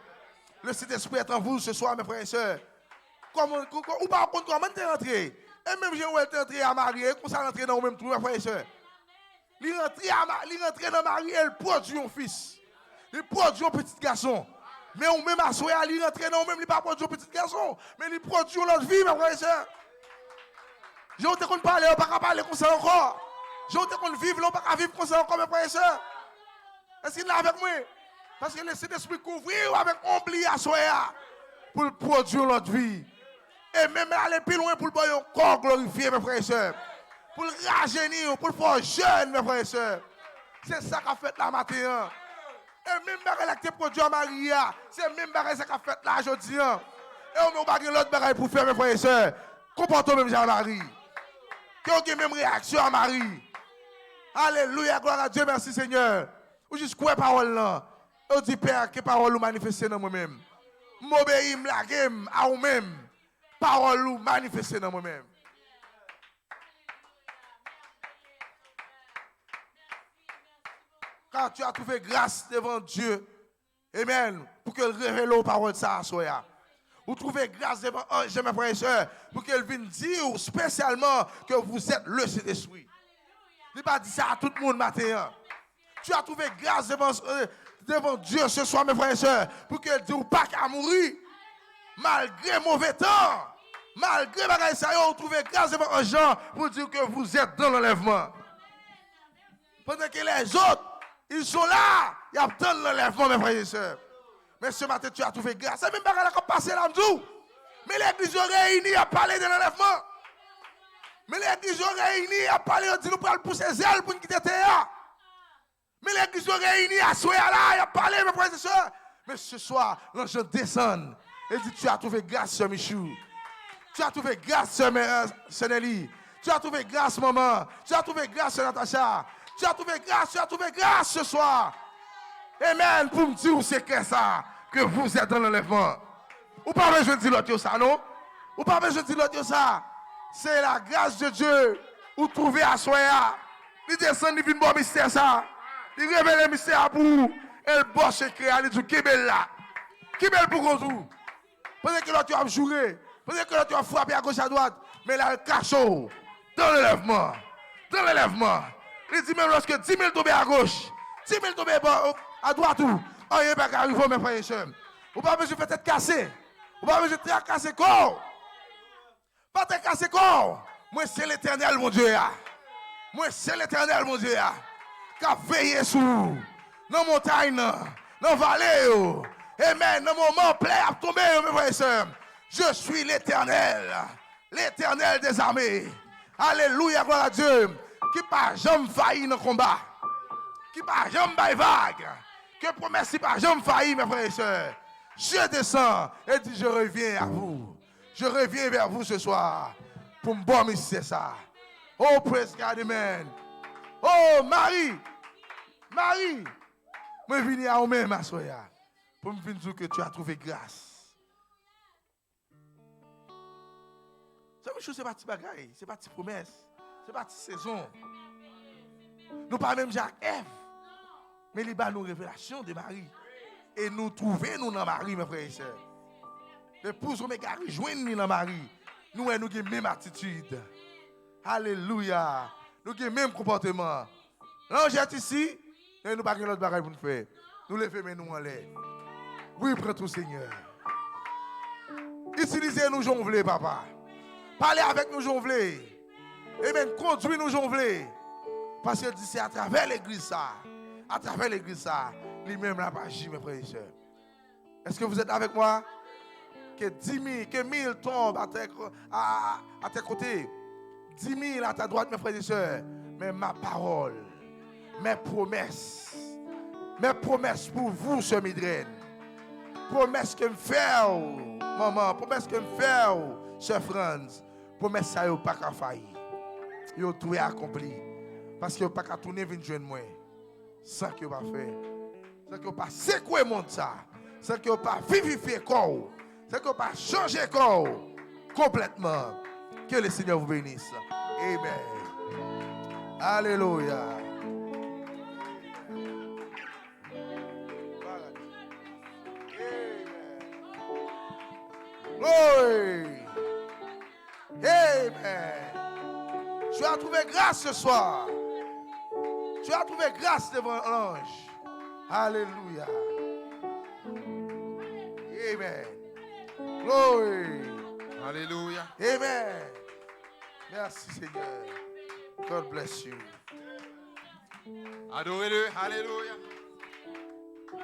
Le Saint-Esprit est en vous ce soir, mes frères et sœurs. Ou par contre, comment tu es rentré? Et même si vous êtes rentré à Marie, comment ça rentre dans vous même tout, mes frères et sœurs? Il rentre dans Marie, elle produit un fils. Il produit un petit garçon. Mais on même assoyé à lui rentrer dans même, il pas produit un petit garçon, mais il produit l'autre vie, mes frères et sœurs. Je ne sais pas parler, on ne peut pas parler comme ça encore. Je ne sais pas vivre, on ne peut pas vivre comme ça encore, mes frères et sœurs. Est-ce qu'il est là avec moi? Parce que le Saint-Esprit couvrir avec oubli assoyé pour produire l'autre vie. Et même aller plus loin pour le boyer corps glorifié, mes frères et sœurs. Pour le rajeunir, pour le faire jeune, mes frères et sœurs. C'est ça qu'a fait la matin. Et même bagage qui produit à Maria, c'est même bagage qui a fait là aujourd'hui. Et on va pas l'autre bagage pour faire, mes frères et sœurs. Comportons même Jean-Marie. Que vous avez même réaction à Marie. Alléluia, gloire à Dieu, merci Seigneur. Ou juste quoi parole là. Et on dit Père, que parole vous manifestez dans moi-même. M'obéis, m'laguer à vous-même. Parole vous manifestez dans moi-même. Car tu as trouvé grâce devant Dieu. Amen. Pour qu'elle révèle aux paroles de ça, soya. Vous trouvez grâce devant ange, mes frères et sœurs, pour qu'elle vienne dire spécialement que vous êtes le Saint-Esprit. Il n'a pas dit ça à tout le monde matin. Tu as trouvé grâce devant Dieu ce soir, mes frères et sœurs, pour qu'elle dise pas qu'à mourir, malgré mauvais temps, malgré bagaille ça, vous trouvez grâce devant un Jean pour dire que vous êtes dans l'enlèvement. Pendant que les autres, ils sont là, ils attendent l'enlèvement, mes frères et sœurs. Mais ce matin, tu as trouvé grâce. C'est même pas là qu'on passe là, mais l'église réunie a parlé de l'enlèvement. Mais l'église réunie a parlé, on dit nous pour pousser zèle pour nous quitter terre. Mais l'église réunie a souhaité là, il a parlé, mes frères et sœurs. Mais ce soir, l'ange descend et dit tu as trouvé grâce, sœur Michou. Tu as trouvé grâce, sœur Nelly. Tu as trouvé grâce, maman. Tu as trouvé grâce, sœur Natacha. Tu as trouvé grâce ce soir. Amen, pour me dire c'est que ça, que vous êtes dans l'enlèvement. Ou pas besoin de dire l'autre ça, non? Ou pas besoin de dire l'autre ça. C'est la grâce de Dieu. Ou trouver à soya. Il descend, il vient bon mystère ça. Il révèle le mystère pour vous. Elle bosse secret, elle dit qui belle là. Qui belle pour vous. Peut-être que l'autre a joué. Peut-être que l'autre a frappé à gauche à droite. Mais là, elle cache dans l'enlèvement. Dans l'enlèvement. Il dit même lorsque 10 000 tombent à gauche, 10 000 tombent à droite, on n'y a pas qu'à arriver, mes frères et sœurs. Vous n'avez pas besoin de tête cassée. Vous n'avez pas besoin de casser corps. Pas de casser corps. Moi, c'est l'Éternel, mon Dieu. Moi, c'est l'Éternel, mon Dieu. Qui a veillé sur nous. Dans la montagne, dans la vallée. Amen. Dans le moment plein à tomber, mes frères et sœurs. Je suis l'Éternel. L'Éternel des armées. Alléluia, gloire à Dieu. Qui pas jamais failli dans le combat. Qui pas jamais vague. Que promesse pas jamais failli, mes frères et sœurs. Je descends et dis je reviens à vous. Je reviens vers vous ce soir pour me bon c'est ça. Oh, praise God, amen. Oh, Marie, je viens à vous-même, ma soeur, pour me dire que tu as trouvé grâce. C'est pas petit bagaille, c'est pas petit promesse, c'est pas petit saison. Nous pas même Jacques-Ève, mais il y a nos révélations de Marie. Et nous trouvons nous dans Marie, mes frères et sœurs. L'épouse Oméga rejoignent dans Marie. Nous avons la même attitude. Alléluia. Nous avons le même comportement. L'ange est ici, et nous n'avons pas l'autre bagaille pour nous faire. Nous levons nous en l'air. Oui, prends tout Seigneur. Utilisez-nous, jonglez, papa. Parlez avec nous, jonglez. Et bien, conduisez-nous, jonglez. Parce que c'est à travers l'église ça. À travers l'église ça. Lui-même n'a pas agi, mes frères et sœurs. Est-ce que vous êtes avec moi? Que 10 000, que 1000 tombent à tes côtés. 10 000 à ta droite, mes frères et sœurs. Mais ma parole, mes promesses pour vous, sœur Midrène. Promesses que me fait, maman. Promesses que me fait, sœur Franz. Promesses ça, il n'y a pas qu'à faillir. Il y a tout accompli. Parce qu'il n'y a pas qu'à tourner vers une moi. Sans qu'il n'y a pas fait. Sans qu'il n'y a pas secoué mon ça. Sans qu'il n'y a pas vivifié le corps. Sans qu'il n'y a pas changé le corps. Complètement. Que le Seigneur vous bénisse. Amen. Alléluia. Glory. Amen. Tu as trouvé grâce ce soir. Tu as trouvé grâce devant l'ange. Alléluia. Amen. Glory. Alléluia. Amen. Merci Seigneur. God bless you. Adorez-le. Alléluia.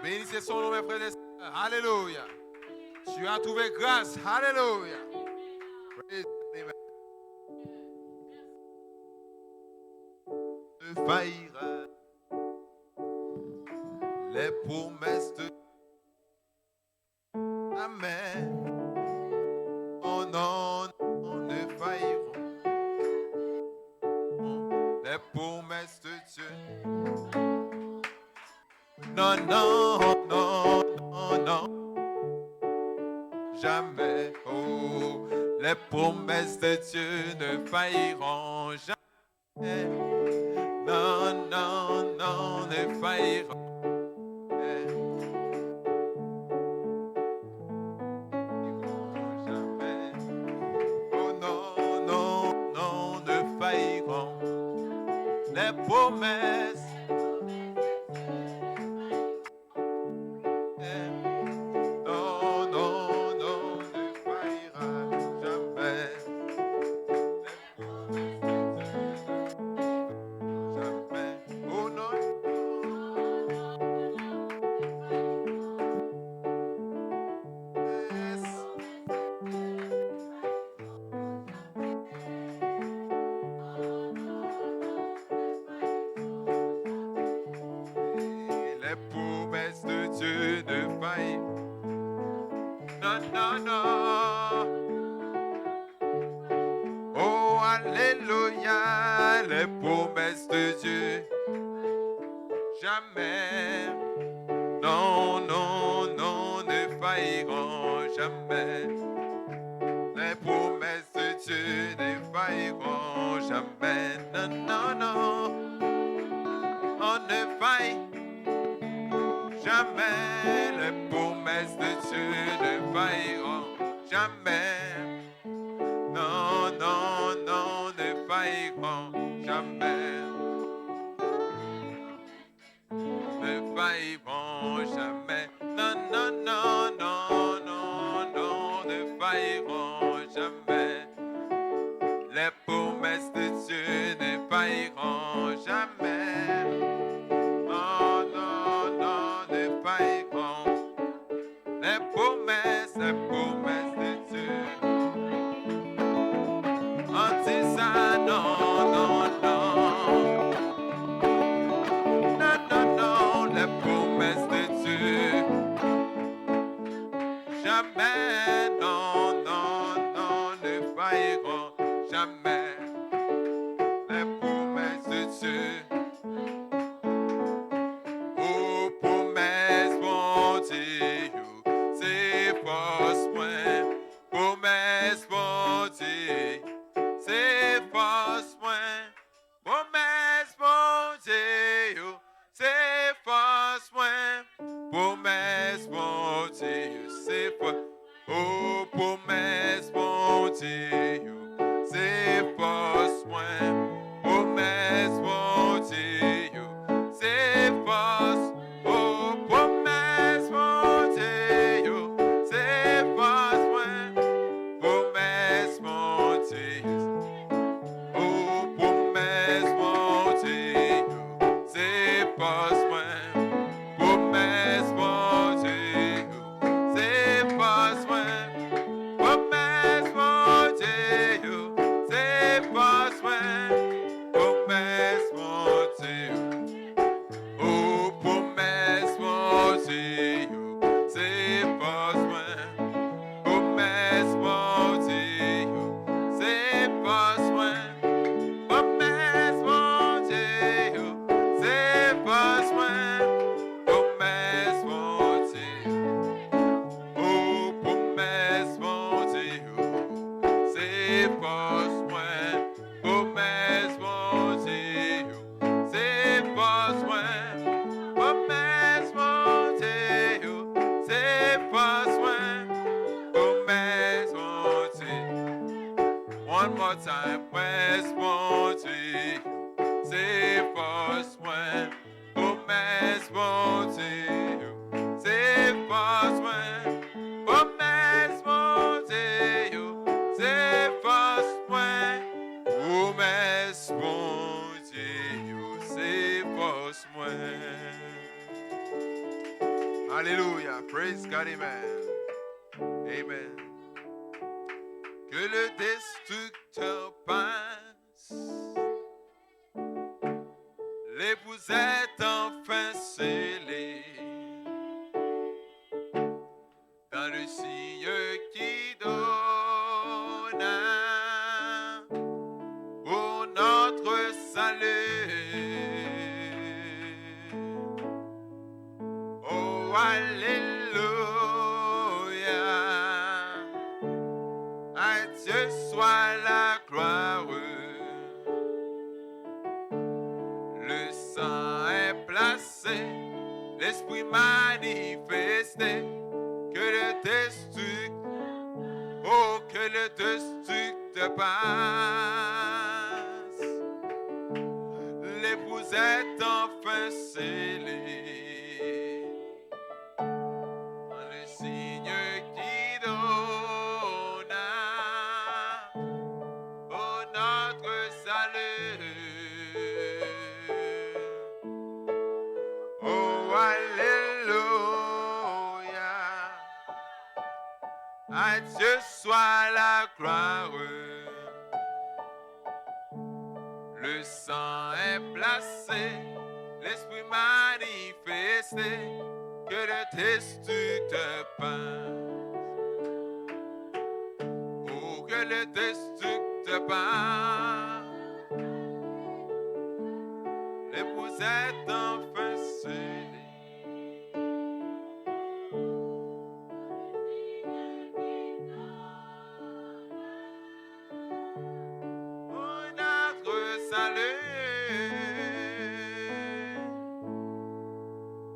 Bénissez son nom, mes frères et sœurs. Alléluia. Tu as trouvé grâce. Alléluia. Praise Amen. Ne faillira les promesses de Amen. Oh non, ne failliront les promesses de Dieu. Non, non, non, non, non, jamais. Oh, les promesses de Dieu ne failliront jamais. Non, non, non, ne failliront jamais. Oh non, non, non, ne failliront les promesses. Non, non, non, ne faillira jamais. Jamais. Oh non. Yes. Les promesses de Dieu ne faillent. Non, non, non. Oh, alléluia, les promesses de Dieu. Jamais. Non, non, non, ne failliront jamais. Les promesses de Dieu ne failliront jamais. Non, non, non. On ne faille jamais. Les promesses de Dieu ne failliront jamais. Non, non, non, ne failliront jamais. Ne failliront jamais. Non, non, non, non, non, non, ne failliront jamais. Les promesses de Dieu ne failliront jamais. Non, non, non, ne failliront. Les promesses de Dieu. On dit ça, non, non, non. Non, non, non, les promesses de Dieu. Jamais, non, non, non, ne failliront jamais. Les promesses de Dieu. Oh, promesses, mon Dieu, c'est force point. Promesses, mon Dieu, c'est force point. Promesses, mon Dieu, c'est force point. Promesses, mon Dieu, c'est force. Oh, promesses, mon Dieu, c'est force point. Promesses, mon Dieu, c'est force. Oh, promesses, mon Dieu, c'est force point. Promesses, mon Dieu. Oh, promesses, mon Dieu, c'est force point. Promesses, mon Dieu, c'est force point. Promesses, mon Dieu, c'est force point. Promesses, mon Dieu. Oh, promesses, mon Dieu, c'est force point. Promesses, mon Dieu, c'est force point. Promesses, mon Dieu, c'est force point. Promesses, mon Dieu. Oh, promesses, mon Dieu, c'est force point. Promesses, mon Dieu, c'est force point. Promesses, mon Dieu, c'est force point. Promesses, mon Dieu. One more time, promesses, mon Dieu, c'est force point. Promesses, mon Dieu, c'est force point. Yes, mon Dieu, c'est force moi. Alléluia. Praise God, amen. Amen. Que le destructeur passe. L'épouse est enfin scellée dans le signe qui donne pour notre salut. Oh, alléluia. À Dieu soit la gloire. Le sang est placé, l'esprit manifesté, que le destructeur, oh, que le destructeur passe. L'épouse est enfin scellée, le signe qui donne au notre salut. Oh, alléluia. À Dieu soit la gloire. Le sang est placé, l'esprit manifesté, que le destructeur passe. Oh, que le destructeur passe. L'épouse est enfin scellée. Oh, notre salut.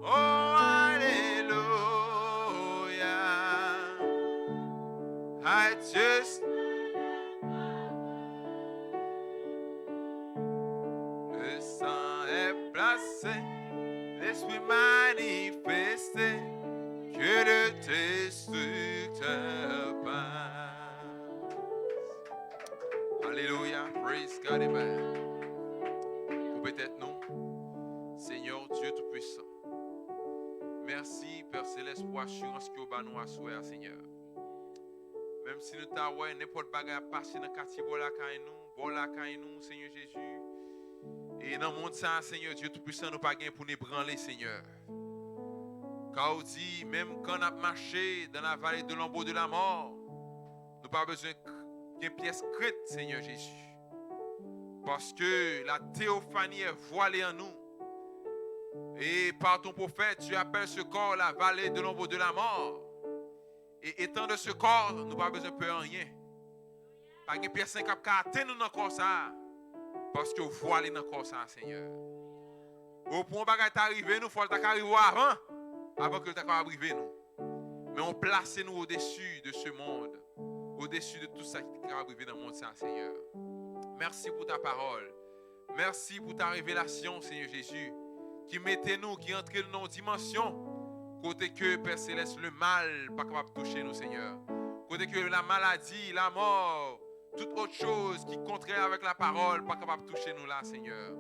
Oh, alléluia. I just le sang est placé, l'esprit manifesté, que le destructeur passe. Alléluia, praise God, amen. Ou peut-être non, Seigneur Dieu Tout-Puissant. Merci, Père Céleste, pour l'assurance que vous nous assurez, Seigneur. Même si nous t'avons n'importe quoi à passer dans le quartier, nous, Seigneur Jésus. Et dans le monde, ça, Seigneur Dieu Tout-Puissant, nous pas gain pour nous branler, Seigneur. Car on dit, même quand on a marché dans la vallée de l'ombre de la mort, nous pas besoin d'une pièce crête, Seigneur Jésus. Parce que la théophanie est voilée en nous. Et par ton prophète, tu appelles ce corps la vallée de l'ombre de la mort. Et étant de ce corps, nous n'avons pas besoin de peur rien. Pas de pièce qui a atteint nous dans le corps ça. Parce que vous voilez dans le corps ça, Seigneur. Au point où t'arriver, nous faut t'arriver avant que t'arriver nous. Mais on place nous au-dessus de ce monde, au-dessus de tout ça qui est arrivé dans le monde ça, Seigneur. Merci pour ta parole. Merci pour ta révélation, Seigneur Jésus, qui mettait nous, qui entrait dans nos dimensions. Côté que, Père Céleste, le mal pas capable de toucher nous, Seigneur. Côté que la maladie, la mort, toute autre chose qui est contraire avec la parole, pas capable de toucher nous là, Seigneur.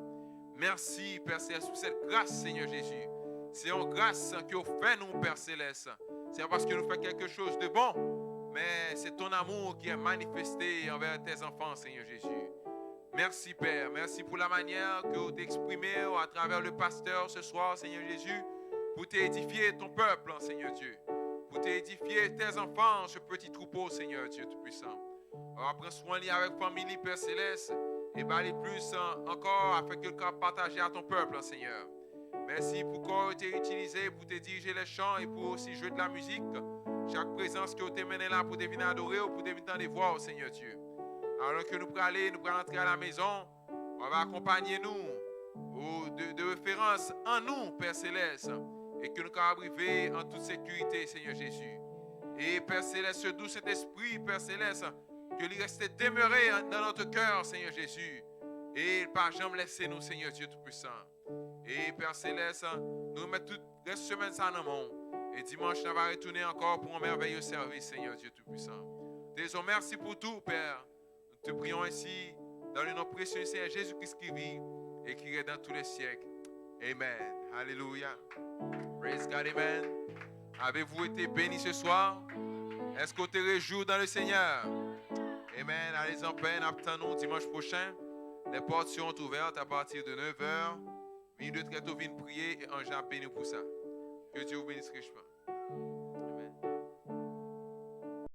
Merci, Père Céleste, pour cette grâce, Seigneur Jésus. C'est en grâce que vous faites nous, Père Céleste. C'est parce que nous faisons quelque chose de bon, mais c'est ton amour qui est manifesté envers tes enfants, Seigneur Jésus. Merci, Père. Merci pour la manière que vous t'exprimez à travers le pasteur ce soir, Seigneur Jésus. Pour t'édifier ton peuple, Seigneur Dieu. Pour t'édifier tes enfants, ce petit troupeau, Seigneur Dieu Tout-Puissant. Alors, prends soin avec la famille, Père Céleste, et les plus encore afin que le puisse partager à ton peuple, Seigneur. Merci pour qu'on t'ait utilisé pour te diriger les chants et pour aussi jouer de la musique. Chaque présence que tu mené là pour te venir adorer ou pour te venir dans les voix, Seigneur Dieu. Alors que nous pourrons aller, nous pourrons entrer à la maison, on va accompagner nous de référence en nous, Père Céleste. Et que nous puissions arriver en toute sécurité, Seigneur Jésus. Et Père Céleste, ce doux Saint-Esprit, Père Céleste, que lui reste demeuré dans notre cœur, Seigneur Jésus. Et par jamais laisser nous, Seigneur Dieu Tout-Puissant. Et Père Céleste, nous mettons toute la semaine ça dans le monde. Et dimanche, nous allons retourner encore pour un merveilleux service, Seigneur Dieu Tout-Puissant. Désolé, merci pour tout, Père. Nous te prions ainsi Dans le nom précieux du Seigneur Jésus-Christ qui vit et qui est dans tous les siècles. Amen. Alléluia. Praise God, amen. Avez-vous été bénis ce soir? Est-ce qu'on te réjouit dans le Seigneur? Amen. Allez en paix. Attendons dimanche prochain. Les portes seront ouvertes à partir de 9h. Venez de très tôt, venez prier et en béni pour ça. Que Dieu vous bénisse richement.